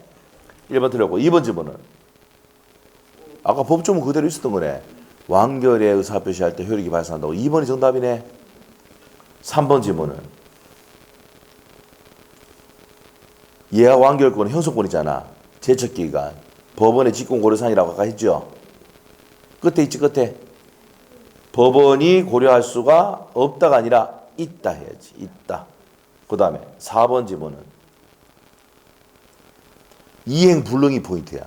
1번 틀렸고 2번 지문은 아까 법조문 그대로 있었던 거네. 완결의 의사표시할 때 효력이 발생한다고. 2번이 정답이네. 3번 지문은 예약 완결권은 형소권이잖아. 제척기간. 법원의 직권 고려사항이라고 아까 했죠. 끝에 있지 끝에. 법원이 고려할 수가 없다가 아니라 있다 해야지. 있다. 그 다음에 4번 지문은 이행불능이 포인트야.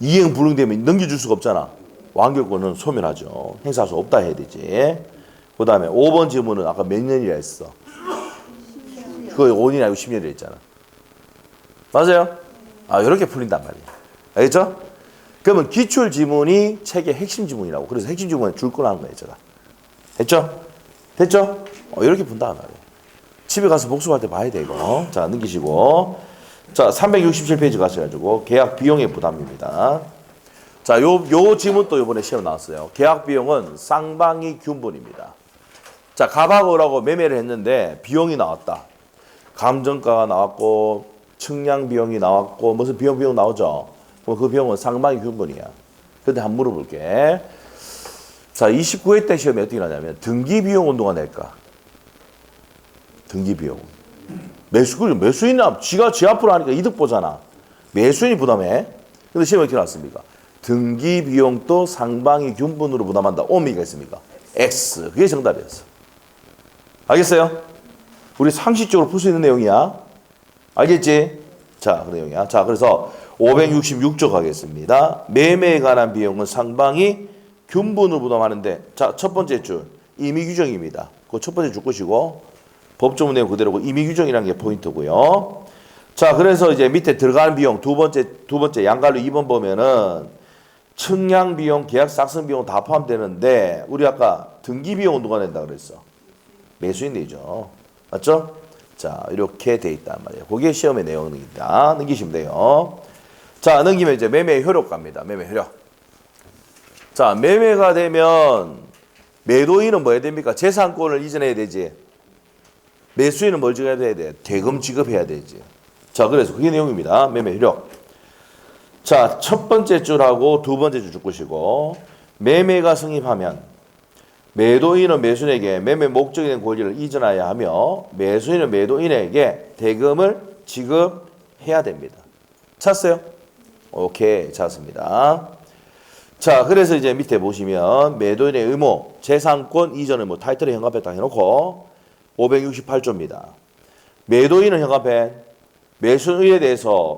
이행불능되면 넘겨줄 수가 없잖아. 완결권은 소멸하죠. 행사할 수 없다 해야 되지. 그 다음에 5번 지문은 아까 몇 년이라 했어? 그거 5년이 아니고 10년이라 했잖아. 맞아요? 이렇게 풀린단 말이야. 알겠죠? 그러면 기출 지문이 책의 핵심 지문이라고. 그래서 핵심 지문에 줄 거라는 거예요, 제가. 됐죠? 됐죠? 이렇게 푼다 말이에요. 집에 가서 복습할 때 봐야 돼, 이거. 자, 넘기시고. 자, 367페이지 가셔가지고 계약 비용의 부담입니다. 자, 요 지문 또 이번에 시험 나왔어요. 계약 비용은 쌍방이 균분입니다. 자, 갑하고라고 매매를 했는데 비용이 나왔다. 감정가가 나왔고 측량 비용이 나왔고 무슨 비용 나오죠. 그럼 그 비용은 쌍방이 균분이야. 근데 한번 물어볼게. 자, 29회 때 시험에 어떻게 나냐면 등기 비용은 누가 낼까? 등기 비용. 매수인은 지 앞으로 하니까 이득 보잖아. 매수인이 부담해. 근데 시험에 어떻게 나왔습니까? 등기 비용도 상방이 균분으로 부담한다. 오미가 있습니까? X. 그게 정답이었어. 알겠어요? 우리 상식적으로 풀 수 있는 내용이야. 알겠지? 자, 그 내용이야. 자, 그래서 566조 가겠습니다. 매매에 관한 비용은 상방이 균분으로 부담하는데, 자, 첫 번째 줄 임의규정입니다. 그 첫 번째 줄 것이고 법조문 내용 그대로고 임의규정이라는 게 포인트고요. 자, 그래서 이제 밑에 들어가는 비용 두 번째 양갈로 2번 보면은 측량 비용, 계약 싹슨 비용 다 포함되는데 우리 아까 등기 비용은 누가 낸다 그랬어? 매수인 내죠. 맞죠? 자, 이렇게 돼 있단 말이에요. 그게 시험의 내용입니다. 넘기시면 돼요. 자, 넘기면 이제 매매 효력 갑니다. 매매 효력. 자, 매매가 되면 매도인은 뭐 해야 됩니까? 재산권을 이전해야 되지. 매수인은 뭘 지급해야 돼? 대금 지급해야 되지. 자, 그래서 그게 내용입니다. 매매 효력. 자, 첫 번째 줄하고 두 번째 줄 것이고, 매매가 성립하면 매도인은 매수인에게 매매 목적이 된 권리를 이전하여야 하며, 매수인은 매도인에게 대금을 지급해야 됩니다. 찾았어요? 오케이, 찾았습니다. 자, 그래서 이제 밑에 보시면 매도인의 의무, 재산권 이전 의무, 타이틀에 현금화폐 딱 해놓고 568조입니다. 매도인은 현금화폐, 매수인에 대해서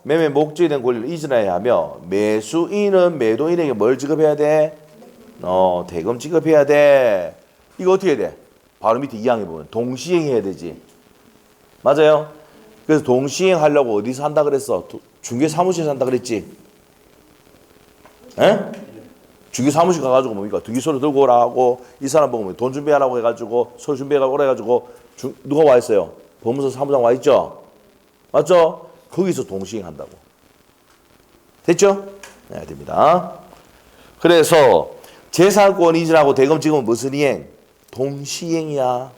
매매 목적이 된 권리를 이전해야 하며, 매수인은 매도인에게 뭘 지급해야 돼? 대금 지급해야 돼. 이거 어떻게 해야 돼? 바로 밑에 2항에 보면 동시행해야 되지. 맞아요? 그래서 동시행 하려고 어디서 한다 그랬어? 중개사무실에서 한다 그랬지? 에? 중개사무실 가가지고 뭡니까? 등기소를 들고 오라 하고, 이 사람 보고 돈 준비하라고 해가지고, 서류 준비하라고 오라 해가지고, 누가 와 있어요? 법무사 사무장 와 있죠? 맞죠? 거기서 동시행 한다고. 됐죠? 네, 됩니다. 그래서 재산권 이전하고 대금 지급은 무슨 이행? 동시행이야.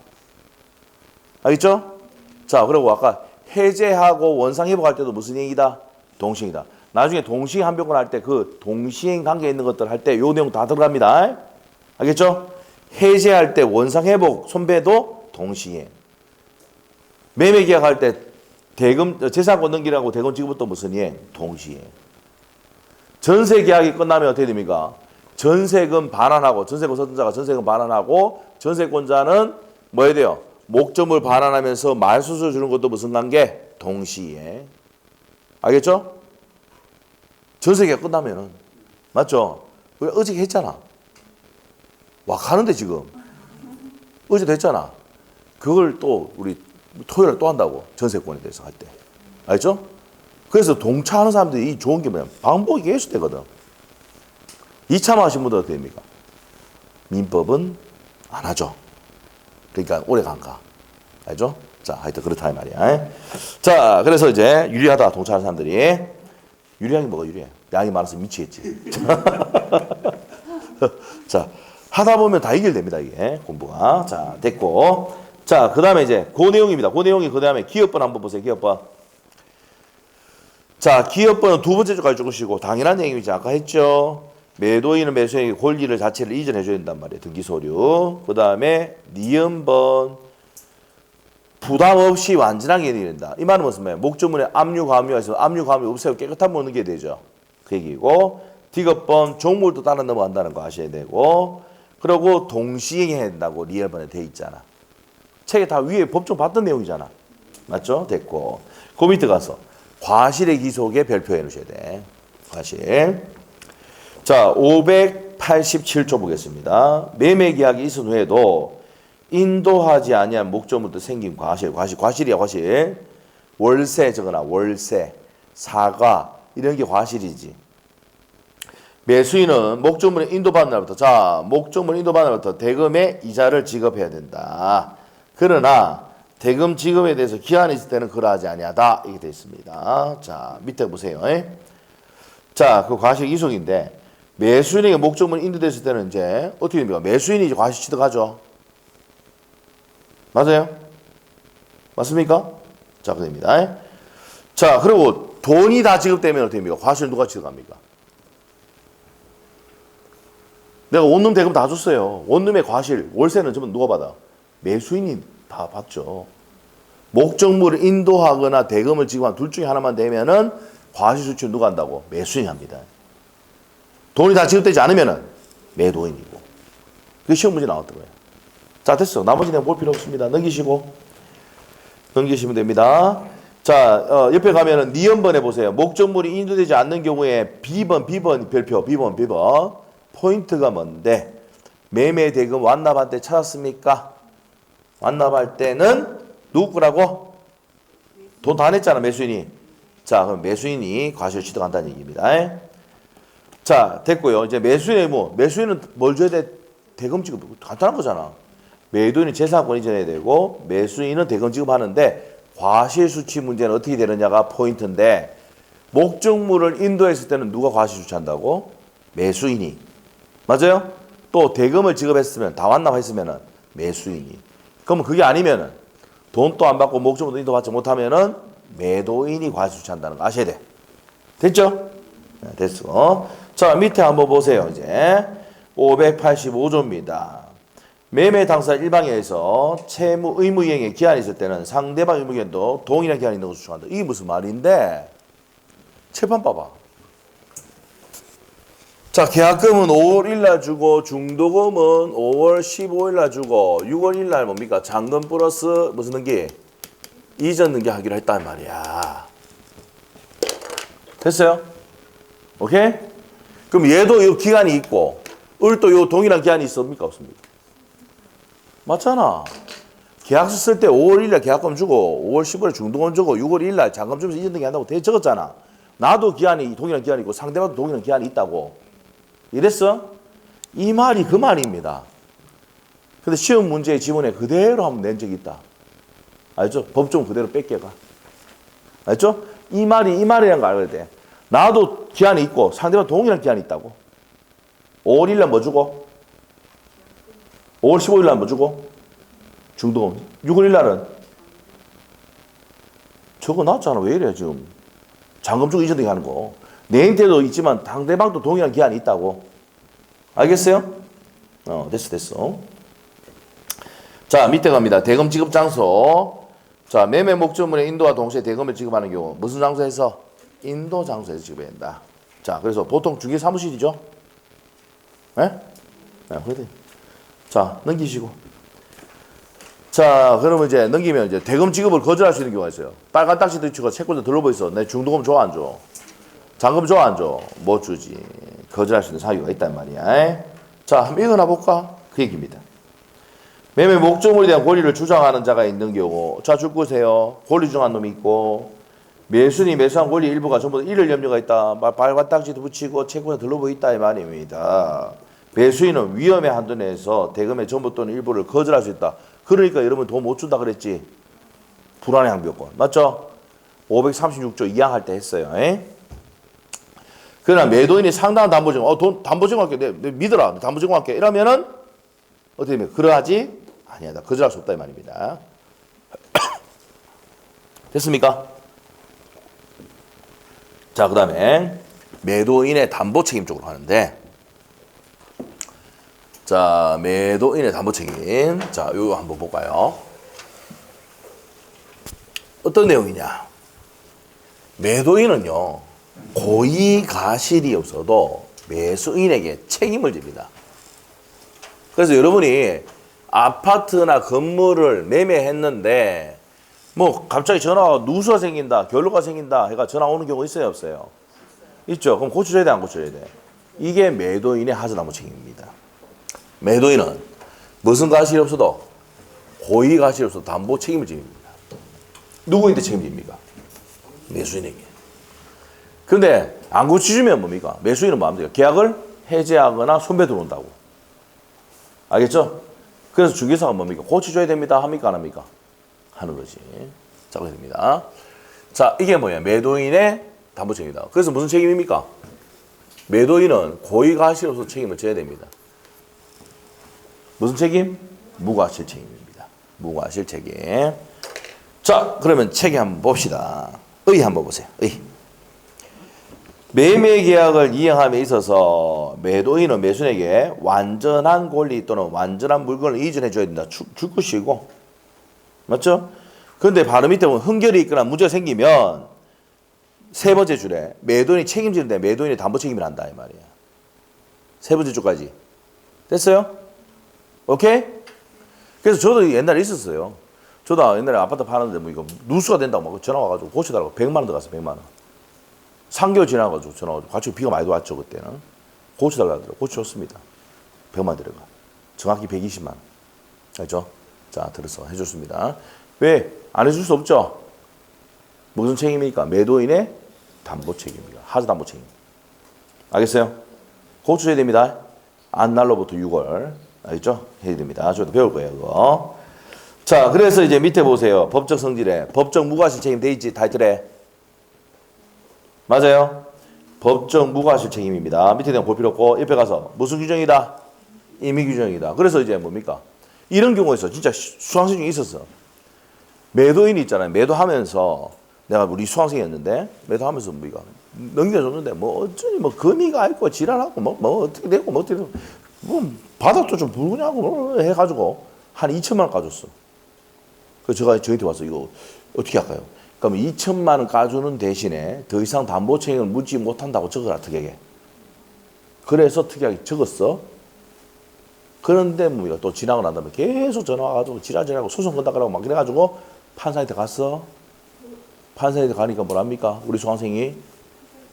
알겠죠? 자, 그리고 아까 해제하고 원상 회복할 때도 무슨 이행이다? 동시행이다. 나중에 동시행 한병권 할 때 그 동시행 관계에 있는 것들 할 때 요 내용 다 들어갑니다. 알겠죠? 해제할 때 원상 회복 손배도 동시행. 매매 계약할 때 대금 재산권 넘기라고 대금 지급부터 무슨 이행? 동시행. 전세 계약이 끝나면 어떻게 됩니까? 전세금 반환하고, 전세금 소득자가 전세금 반환하고, 전세권자는 뭐 해야 돼요? 목적물 반환하면서 말소서 주는 것도 무슨 관계? 동시에. 알겠죠? 전세계약 끝나면은. 맞죠? 우리 어제 했잖아. 와, 가는데 지금. 어제도 했잖아. 그걸 또 우리 토요일에 또 한다고. 전세권에 대해서 할 때. 알죠? 그래서 동차하는 사람들이 이 좋은 게 뭐냐면 방법이 계속되거든. 2차만 하신 분들 어떻게 됩니까? 민법은 안 하죠. 그러니까 오래가 안 가. 알죠? 자, 하여튼 그렇다 이 말이야. 자, 그래서 이제 유리하다, 동차하는 사람들이. 유리한 게 뭐가 유리해? 양이 많아서 미치겠지. 자, 하다 보면 다 해결됩니다, 이게. 공부가. 자, 됐고. 자, 그 다음에 이제 그 내용입니다. 그 내용이 그 다음에 기업번 한번 보세요, 기업번. 자, 기업번은 두 번째 줄까지 적으시고, 당연한 얘기이지. 아까 했죠. 매도인은 매수인에게 권리를 자체를 이전해 줘야 된단 말이에요. 등기소류. 그 다음에 니은번 부담 없이 완전하게 해낸다. 이 말은 무슨 말이에요? 목적문에 압류, 과무가 있으면 압류, 과무 없애고 깨끗한 물 넣게 되죠. 그 얘기고, 디귿번 종물도 따라 넘어간다는 거 아셔야 되고, 그리고 동시행해야 된다고 리얼번에 돼 있잖아. 책에 다 위에 법정 봤던 내용이잖아. 맞죠? 됐고. 그 밑에 가서 과실의 기속에 별표해 놓으셔야 돼. 과실. 자, 587조 보겠습니다. 매매 계약이 있은 후에도 인도하지 아니한 목적물도 생긴 과실이야, 과실. 월세 적어놔, 월세, 사과, 이런 게 과실이지. 매수인은 목적물에 인도받는 날부터, 자, 목적물 인도받는 날부터 대금의 이자를 지급해야 된다. 그러나 대금 지급에 대해서 기한이 있을 때는 그러하지 아니하다. 이렇게 되어 있습니다. 자, 밑에 보세요. 자, 그 과실 이속인데 매수인에게 목적물 인도됐을 때는 이제 어떻게 됩니까? 매수인이 이제 과실 취득하죠. 맞아요? 맞습니까? 자, 그럽니다. 자, 그리고 돈이 다 지급되면 어떻게 됩니까? 과실 누가 취득합니까? 내가 원룸 대금 다 줬어요. 원룸의 과실, 월세는 전부 누가 받아? 매수인이 다 받죠. 목적물을 인도하거나 대금을 지급한 둘 중에 하나만 되면은 과실 수취를 누가 한다고? 매수인이 합니다. 돈이 다 지급되지 않으면은 매도인이고. 그 시험 문제 나왔던 거예요. 자, 됐어. 나머지는 볼 필요 없습니다. 넘기시면 됩니다. 자, 옆에 가면은 니은번에 보세요. 목적물이 인도되지 않는 경우에 B번, 별표, B번. 포인트가 뭔데? 매매 대금 완납할 때 찾았습니까? 완납할 때는 누구 거라고? 돈 다 냈잖아, 매수인이. 자, 그럼 매수인이 과실 취득한다는 얘기입니다. 자, 됐고요. 이제 매수인의 의무. 매수인은 뭘 줘야 돼? 대금 지급. 간단한 거잖아. 매도인이 재산권 이전해야 되고 매수인은 대금 지급하는데 과실 수취 문제는 어떻게 되느냐가 포인트인데 목적물을 인도했을 때는 누가 과실 수취한다고? 매수인이. 맞아요? 또 대금을 지급했으면 다 완납했으면은 매수인이. 그러면 그게 아니면은 돈도 안 받고 목적으로 인도 받지 못하면은 매도인이 과실수취한다는 거 아셔야 돼. 됐죠? 네, 됐어. 자, 밑에 한번 보세요. 이제 585조입니다. 매매 당사 일방에서 채무 의무 이행에 기한이 있을 때는 상대방 의무기한도 동일한 기한이 있는 것을 추정한다. 이게 무슨 말인데? 칠판 봐봐. 자, 계약금은 5월 1일 주고 중도금은 5월 15일 날 주고 6월 1일 날 뭡니까? 잔금 플러스 무슨 등기? 이전 등기 하기로 했단 말이야. 됐어요? 오케이? 그럼 얘도 이 기간이 있고 을도 요 동일한 기한이 있습니까? 없습니까? 맞잖아. 계약서 쓸 때 5월 1일 날 계약금 주고 5월 15일 중도금 주고 6월 1일 날 잔금 주면서 이전 등기 한다고 대 적었잖아. 나도 기한이 동일한 기한이 있고 상대방도 동일한 기한이 있다고. 이랬어? 이 말이 그 말입니다. 근데 시험 문제의 지문에 그대로 한번 낸 적이 있다. 알죠? 법정 그대로 뺏겨가. 알죠? 이 말이라는 거 알아야 돼. 나도 기한이 있고 상대방 동일한 기한이 있다고. 5월 1일 날 뭐 주고? 5월 15일 날 뭐 주고? 중도금. 6월 1일 날은? 저거 나왔잖아. 왜 이래 지금. 잔금 주고 이전등기 하는 거. 내인태도 있지만 상대방도 동일한 기한이 있다고. 알겠어요? 됐어. 자, 밑에 갑니다. 대금 지급 장소. 자, 매매 목적물의 인도와 동시에 대금을 지급하는 경우 무슨 장소에서? 인도 장소에서 지급해야 된다. 자, 그래서 보통 중개 사무실이죠? 네? 네, 그래. 자, 넘기시고. 자, 그러면 이제 넘기면 이제 대금 지급을 거절할 수 있는 경우가 있어요. 빨간 딱지 들치고 채권자 둘러보 있어. 내 중도금 줘, 안 줘? 잔금 줘, 안 줘? 못 주지. 거절할 수 있는 사유가 있단 말이야. 자, 한번 읽어나 볼까? 그 얘기입니다. 매매 목적물에 대한 권리를 주장하는 자가 있는 경우, 자, 줄 거세요. 권리 주장한 놈이 있고, 매수인이 매수한 권리 일부가 전부 이를 염려가 있다. 빨간 딱지도 붙이고 채권자 둘러보 있다 이 말입니다. 매수인은 위험의 한도 내에서 대금의 전부 또는 일부를 거절할 수 있다. 그러니까 여러분 돈 못 준다 그랬지. 불안의 항비요건. 맞죠? 536조 2항 할 때 했어요. 그러나 매도인이 상당한 담보 제공, 돈 담보 제공할게. 내 믿어라. 담보 제공할게. 이러면은 어떻게 되면 그러하지 아니하다. 거절할 수 없다 이 말입니다. 됐습니까? 자, 그 다음에 매도인의 담보 책임 쪽으로 가는데, 자, 매도인의 담보 책임. 자, 요거 한번 볼까요? 어떤 내용이냐? 매도인은요, 고의 가실이 없어도 매수인에게 책임을 집니다. 그래서 여러분이 아파트나 건물을 매매했는데 뭐 갑자기 전화가 누수가 생긴다, 결로가 생긴다 해가 전화 오는 경우 있어요, 없어요? 있죠. 그럼 고쳐줘야 돼, 안 고쳐줘야 돼? 이게 매도인의 하자담보 책임입니다. 매도인은 무슨 가실이 없어도 고의 가실이 없어도 담보 책임을 집니다. 누구한테 책임집니까? 매수인에게. 근데 안 고쳐주면 뭡니까? 매수인은 뭐 합니까? 계약을 해지하거나 손배 들어온다고. 알겠죠? 그래서 중개사가 뭡니까? 고쳐줘야 됩니다. 합니까? 안 합니까? 하는 거지. 자, 그렇게 됩니다. 자, 이게 뭐야? 매도인의 담보 책임이다. 그래서 무슨 책임입니까? 매도인은 고의 가실로서 책임을 져야 됩니다. 무슨 책임? 무과실 책임입니다. 무과실 책임. 자, 그러면 책임 한번 봅시다. 의 한번 보세요. 의. 매매 계약을 이행함에 있어서 매도인은 매수인에게 완전한 권리 또는 완전한 물건을 이전해 줘야 된다. 줄 것이고. 맞죠? 그런데 바로 밑에 보면 흥결이 있거나 문제가 생기면 세 번째 줄에 매도인이 책임지는데 매도인이 담보 책임을 한다 이 말이야. 세 번째 줄까지. 됐어요? 오케이? 그래서 저도 옛날에 있었어요. 저도 옛날에 아파트 파는데 뭐 이거 누수가 된다고 막 전화 와가지고 고쳐달라고 100만 원 들어갔어. 100만 원. 3개월 지나가지고 전화 와가지고 같이 비가 많이 왔죠 그때는. 고쳐달라고 하더라고요. 고쳐줬습니다. 100만 원 들어가. 정확히 120만 원. 알죠? 자, 들어서 해줬습니다. 왜? 안 해줄 수 없죠? 무슨 책임입니까? 매도인의 담보 책임입니다. 하자 담보 책임. 알겠어요? 고쳐줘야 됩니다. 안 날로부터 6월. 알겠죠? 해야 됩니다. 저도 배울 거예요, 그거. 자, 그래서 이제 밑에 보세요. 법적 성질에. 법적 무과실 책임 돼 있지, 타이틀에. 맞아요? 법적 무과실 책임입니다. 밑에 대한 볼 필요 없고, 옆에 가서 무슨 규정이다? 임의 규정이다. 그래서 이제 뭡니까? 이런 경우에서 진짜 수강생 중에 있었어. 매도인이 있잖아요. 매도하면서 내가 우리 수강생이었는데 매도하면서 우리가 넘겨줬는데 뭐 어쩌니 뭐 금이가 있고 지랄하고 뭐 어떻게 되고 뭐 어떻게 되고 뭐 바닥도 좀 부르냐고 뭐 해가지고 한 2천만 원 까줬어. 그래서 제가 저한테 와서 이거 어떻게 할까요? 그럼 2천만 원 까주는 대신에 더 이상 담보 책임을 묻지 못한다고 적어라 특약에. 그래서 특약에 적었어. 그런데 뭐 또 지나고 난 다음에 계속 전화 와가지고 지랄하고 소송 건다 그러고 막 그래가지고 판사한테 갔어. 판사한테 가니까 뭐랍니까? 우리 수강생이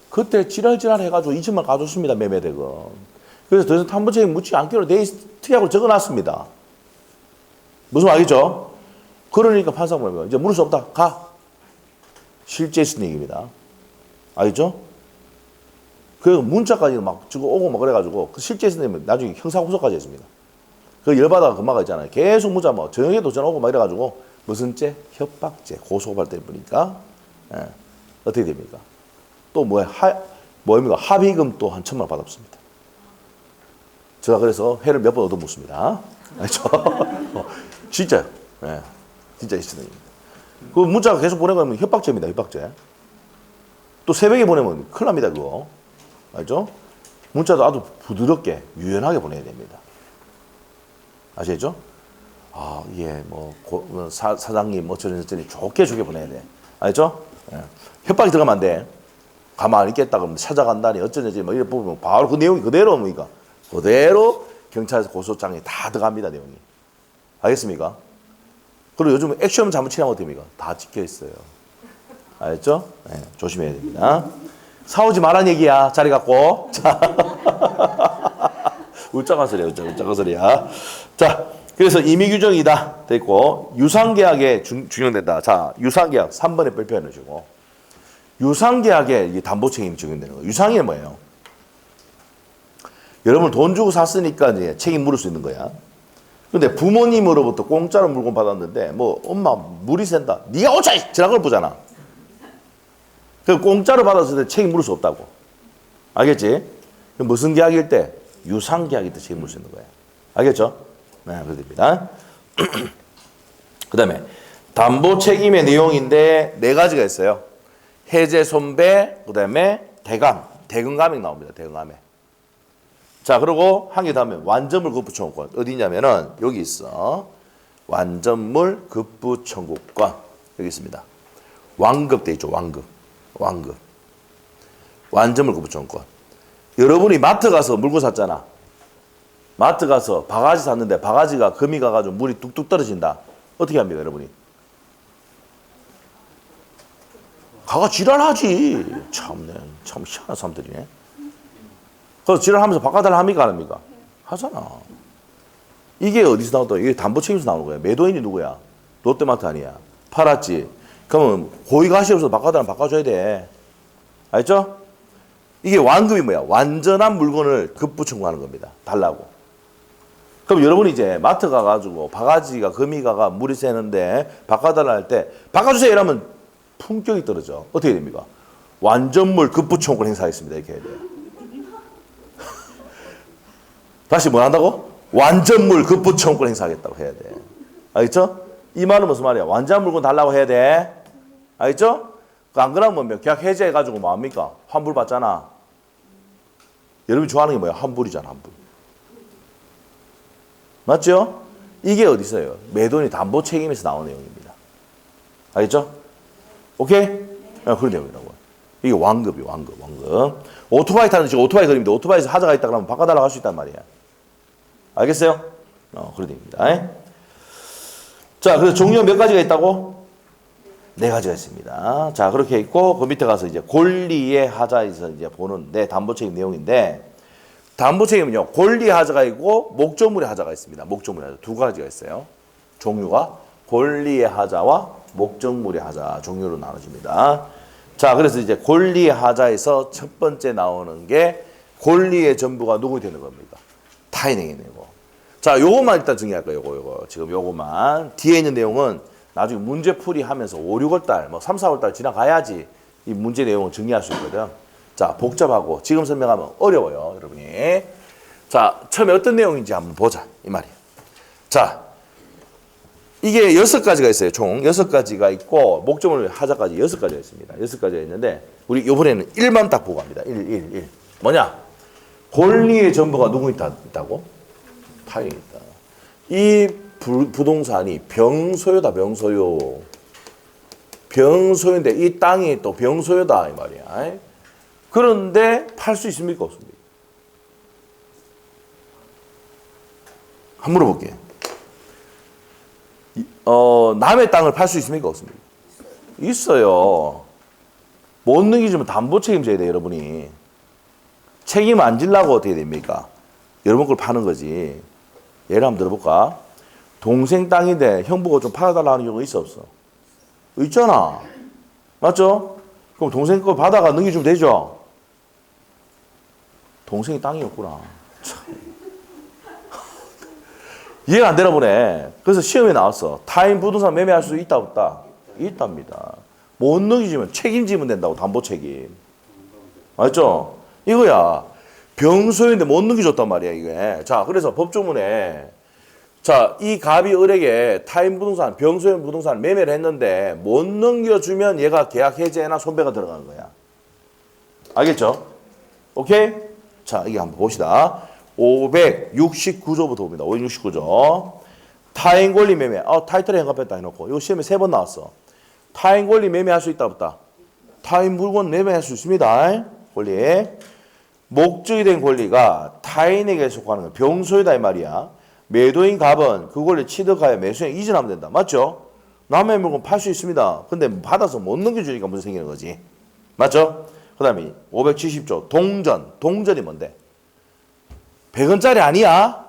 그때 지랄 해가지고 2천만 가줬습니다. 매매대금. 그래서 더 이상 담보 책임 묻지 않기로 특약으로 적어놨습니다. 무슨 말이죠? 그러니까 판사가 뭐냐면 이제 물을 수 없다. 가. 실제 있는 얘기입니다. 알겠죠? 그 문자까지 막 주고 오고 막 그래가지고 그 실제 있는 나중에 형사고소까지 했습니다. 그 열받아가 금마가 있잖아요. 계속 문자 뭐 저녁에도 전화 오고 막 이래가지고 무슨 죄? 협박죄 고소고발 때문이니까 어떻게 됩니까? 또 뭐입니까? 합의금 또 한 1,000만 원 받았습니다. 제가 그래서 회를 몇 번 얻어먹습니다. 알죠? 진짜요. 네. 진짜 있습니다. 그 문자가 계속 보내면 협박죄입니다. 협박죄. 또 새벽에 보내면 큰일 납니다. 그거. 알죠? 문자도 아주 부드럽게 유연하게 보내야 됩니다. 아시겠죠? 아, 예, 사장님, 저리 좋게 보내야 돼. 알죠? 예. 협박이 들어가면 안 돼. 가만히 있겠다 그러면 찾아간다니 어쩌지 막 이렇게 보면 바로 그 내용이 그대로 뭡니까? 그대로 경찰에서 고소장에 다 들어갑니다. 내용이. 알겠습니까? 그리고 요즘 액션 잘못 치면 어떻게 됩니까? 다 찍혀 있어요. 알겠죠? 네, 조심해야 됩니다. 싸우지 말란 얘기야. 자리 갖고. 자. 울짝한 소리야. 울짝한 소리야. 자, 그래서 임의 규정이다. 됐고, 유상계약에 준용된다. 자, 유상계약 3번에 별표해 놓으시고. 유상계약에 담보 책임이 적용되는 거예요. 유상이 뭐예요? 여러분 돈 주고 샀으니까 이제 책임 물을 수 있는 거야. 근데 부모님으로부터 공짜로 물건 받았는데 뭐 엄마 물이 샌다. 네가 오차! 지난 걸 보잖아. 그 공짜로 받았을 때 책임 물을 수 없다고. 알겠지? 무슨 계약일 때? 유상계약일 때 책임 물을 수 있는 거예요. 알겠죠? 네, 그렇습니다. 그 다음에 담보 책임의 내용인데 4가지가 있어요. 해제 손배, 그 다음에 대금감액 나옵니다. 대금감액. 자, 그리고 한 개 더 하면 완전물 급부 청구권. 어디 있냐면은 여기 있어. 완전물 급부 청구권. 여기 있습니다. 완급 돼 있죠. 완급. 완전물 급부 청구권. 여러분이 마트 가서 물건 샀잖아. 마트 가서 바가지 샀는데 바가지가 금이 가가지고 물이 뚝뚝 떨어진다. 어떻게 합니까, 여러분이? 가가 지랄하지. 참네. 참 희한한 사람들이네. 그래서 지랄하면서 바꿔달라 합니까, 안 합니까? 하잖아. 이게 어디서 나왔다? 이게 담보 책임에서 나오는 거야. 매도인이 누구야? 롯데마트 아니야. 팔았지. 그러면 고의 가시 없어서 바꿔달라면 바꿔줘야 돼. 알죠? 이게 완급이 뭐야? 완전한 물건을 급부 청구하는 겁니다. 달라고. 그럼 여러분이 이제 마트 가가지고 바가지가 금이 가가 물이 새는데 바꿔달라 할 때 바꿔주세요 이러면 품격이 떨어져. 어떻게 됩니까? 완전물 급부 청구를 행사하겠습니다. 이렇게 해야 돼요. 다시 뭐 한다고? 완전물 급부 청구를 행사하겠다고 해야 돼. 알겠죠? 이 말은 무슨 말이야? 완전한 물건 달라고 해야 돼. 알겠죠? 안 그러면 뭐 계약 해제해가지고 뭐 합니까? 환불 받잖아. 여러분이 좋아하는 게 뭐야? 환불이잖아, 환불. 맞죠? 이게 어디 있어요? 매도인이 담보 책임에서 나오는 내용입니다. 알겠죠? 오케이? 그런 내용이라고. 이게 완급이 완급. 오토바이 타는 지금 오토바이 그림인데 오토바이에서 하자가 있다 그러면 바꿔달라고 할 수 있단 말이야. 알겠어요? 그런 내용입니다. 자, 그래서 종류가 몇 가지가 있다고? 4가지가 있습니다. 자, 그렇게 있고, 그 밑에 가서 이제 권리의 하자에서 이제 보는데, 담보 책임 내용인데, 담보 책임은요, 권리 하자가 있고, 목적물의 하자가 있습니다. 목적물의 하자. 2가지가 있어요. 종류가 권리의 하자와 목적물의 하자 종류로 나눠집니다. 자, 그래서 이제 권리의 하자에서 첫 번째 나오는 게 권리의 전부가 누구 되는 겁니까? 타인에게 내고. 자, 요것만 일단 정리할 거예요. 요거. 지금 요것만. 뒤에 있는 내용은 나중에 문제풀이 하면서 5, 6월달, 뭐 3, 4월달 지나가야지 이 문제 내용을 정리할 수 있거든. 자, 복잡하고 지금 설명하면 어려워요, 여러분이. 자, 처음에 어떤 내용인지 한번 보자. 이 말이에요. 자, 이게 6가지가 있어요. 총 6가지가 있고, 목적물 하자까지 6가지가 있습니다. 6가지가 있는데, 우리 이번에는 1만 딱 보고 합니다. 1. 뭐냐? 권리의 전부가 누구 있다고? 타인이 있다. 이 부동산이 병소요다, 병소요. 병소요인데, 이 땅이 또 병소요다, 이 말이야. 그런데 팔 수 있습니까? 없습니까? 한번 물어볼게요. 남의 땅을 팔 수 있습니까? 없습니까? 있어요. 못 넘기주면 담보 책임져야 돼요, 여러분이. 책임 안 지려고 어떻게 됩니까? 여러분 걸 파는 거지. 예를 한번 들어볼까? 동생 땅인데 형 보고 좀 팔아달라 하는 경우가 있어, 없어? 있잖아. 맞죠? 그럼 동생 거 받아가 넘겨주면 되죠? 동생이 땅이 없구나. 참. 이해가 안 되나 보네. 그래서 시험에 나왔어. 타인 부동산 매매할 수 있다, 없다? 있답니다. 못 넘기주면 책임지면 된다고, 담보 책임. 맞죠? 이거야. 병소인데 못 넘겨줬단 말이야, 이게. 자, 그래서 법조문에, 자, 이 갑이 을에게 타인 부동산, 병소인 부동산을 매매를 했는데 못 넘겨주면 얘가 계약 해제나 손배가 들어가는 거야. 알겠죠? 오케이? 자, 이게 한번 봅시다. 569조부터 봅니다. 569조. 타인 권리 매매. 타이틀에 행합했다 해놓고. 이거 시험에 3번 나왔어. 타인 권리 매매할 수 있다, 없다? 타인 물건 매매할 수 있습니다. 권리. 목적이 된 권리가 타인에게 속하는 거. 병소이다, 이 말이야. 매도인 갑은 그 권리 취득하여 매수인 이전하면 된다. 맞죠? 남의 물건 팔 수 있습니다. 근데 받아서 못 넘겨주니까 문제 생기는 거지. 맞죠? 그 다음에 570조. 동전. 동전이 뭔데? 100원짜리 아니야?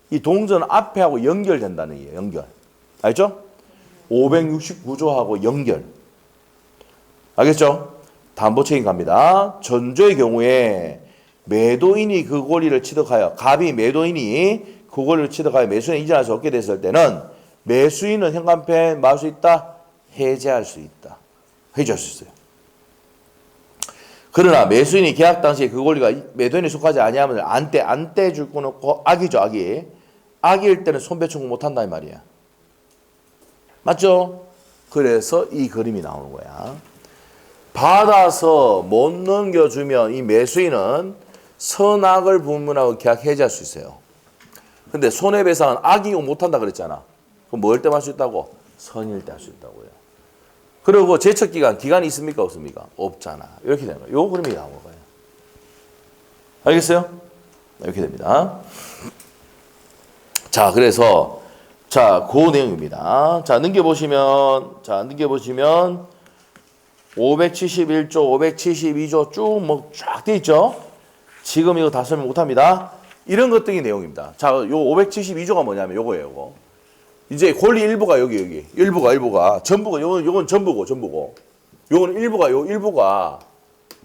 이 동전 앞에 하고 연결된다는 얘기예요. 연결. 알죠? 569조하고 연결. 알겠죠? 담보 책임 갑니다. 전조의 경우에 매도인이 그 권리를 취득하여, 갑이 매도인이 그 권리를 취득하여 매수인에 이전할 수 없게 됐을 때는 매수인은 현관패 말 수 있다? 해제할 수 있다. 해제할 수 있어요. 그러나 매수인이 계약 당시에 그 권리가 매도인에 속하지 아니하면 안 떼줄 거는 악이죠, 악이. 악일 때는 손배 청구 못한다, 이 말이야. 맞죠? 그래서 이 그림이 나오는 거야. 받아서 못 넘겨주면 이 매수인은 선악을 분문하고 계약 해제할 수 있어요. 근데 손해배상은 악이고 못한다 그랬잖아. 그럼 뭘 때 할 수 있다고? 선일 때 할 수 있다고요. 그리고 제척기간이 있습니까? 없습니까? 없잖아. 이렇게 되는 거예요. 요 그림이 나오는 거예요. 알겠어요? 이렇게 됩니다. 자, 그래서, 자, 그 내용입니다. 자, 넘겨보시면, 571조, 572조 쭉 쫙 돼 있죠? 지금 이거 다 설명 못 합니다. 이런 것들이 내용입니다. 자, 요 572조가 뭐냐면 요거예요, 요거. 이제 권리 일부가 여기. 일부가. 전부가, 요건 전부고. 요건 일부가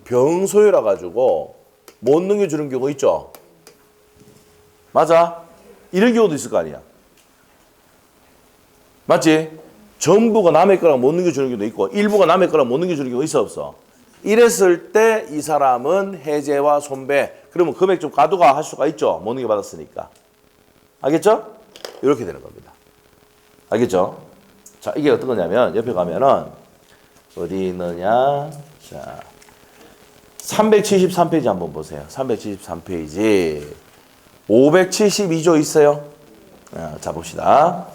병소유라 가지고 못 넘겨주는 경우 있죠? 맞아? 이런 경우도 있을 거 아니야. 맞지? 전부가 남의 거랑 못 넘겨주는 경우도 있고, 일부가 남의 거랑 못 넘겨주는 경우 있어, 없어? 이랬을 때 이 사람은 해제와 손배, 그러면 금액 좀 과도가 할 수가 있죠? 못 넘겨받았으니까. 알겠죠? 이렇게 되는 겁니다. 알겠죠? 자, 이게 어떤 거냐면, 옆에 가면은, 어디 있느냐? 자, 373페이지 한번 보세요. 373페이지. 572조 있어요? 자, 봅시다.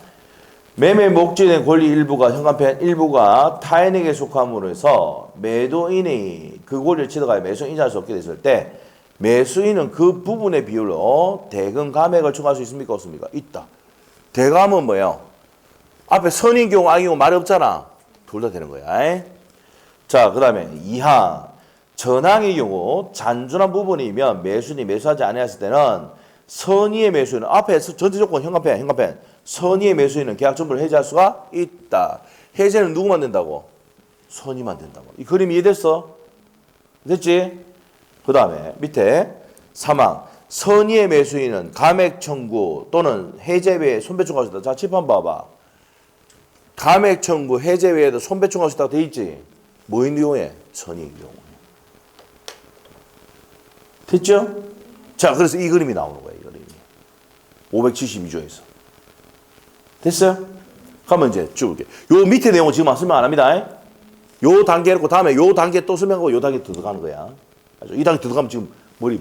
매매 목적이 된 권리 일부가, 현관편 일부가 타인에게 속함으로 해서 매도인이 그 권리를 취득하여 매수인 이전할 수 없게 됐을 때 매수인은 그 부분의 비율로 대금 감액을 청구할 수 있습니까? 없습니까? 있다. 대감은 뭐예요? 앞에 선인 경우, 악인 경우 말이 없잖아. 둘 다 되는 거야. 자, 그 다음에 2항. 전항의 경우 잔존한 부분이면 매수인이 매수하지 아니했을 때는 선의의 매수인은 앞에 전제 조건 현관펜. 선의의 매수인은 계약 전부를 해제할 수가 있다. 해제는 누구만 된다고? 선의만 된다고. 이 그림 이해됐어? 됐지? 그 다음에 밑에 3항. 선의의 매수인은 감액 청구 또는 해제 외에 손배 청구할 수 있다. 자, 칠판 봐봐. 감액 청구, 해제 외에도 손배 청구할 수 있다고 돼 있지? 뭐인 경우에? 선의의 경우에. 됐죠? 자, 그래서 이 그림이 나오는 거예요. 이 그림이. 572조에서. 됐어요? 그러면 이제 쭉 이렇게. 요 밑에 내용은 지금 설명 안 합니다. 요 단계 해놓고 다음에 요 단계 또 설명하고 요 단계 들어가는 거야. 이 단계 들어가면 지금 머리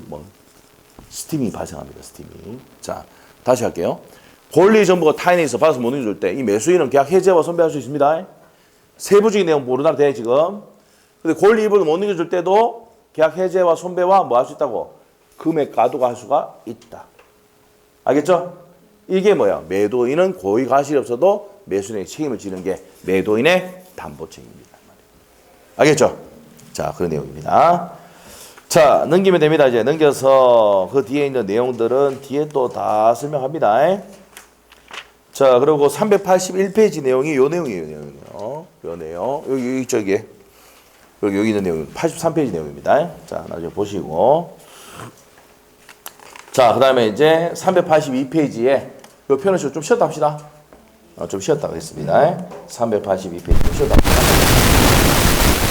스팀이 발생합니다. 스팀이. 자, 다시 할게요. 권리 정보가 타인에 있어 받아서 못 넘겨줄 때 이 매수인은 계약 해제와 손배할 수 있습니다. 세부적인 내용 모르나 돼 지금. 근데 권리 이익을 못 넘겨줄 때도 계약 해제와 손배와 뭐 할 수 있다고? 금액 가도가 할 수가 있다. 알겠죠? 이게 뭐야? 매도인은 고의 과실이 없어도 매수인에게 책임을 지는 게 매도인의 담보책임입니다. 알겠죠? 자, 그런 내용입니다. 자, 넘기면 됩니다. 이제 넘겨서 그 뒤에 있는 내용들은 뒤에 또 다 설명합니다. 자, 그리고 381페이지 내용이 요 내용이에요. 요 내용. 여기 있는 내용 83페이지 내용입니다. 자, 나중에 보시고. 자, 그 다음에 이제 382페이지에 요 표현을 좀 쉬었다 합시다. 좀 쉬었다 하겠습니다. 382페이지 좀 쉬었다 합시다.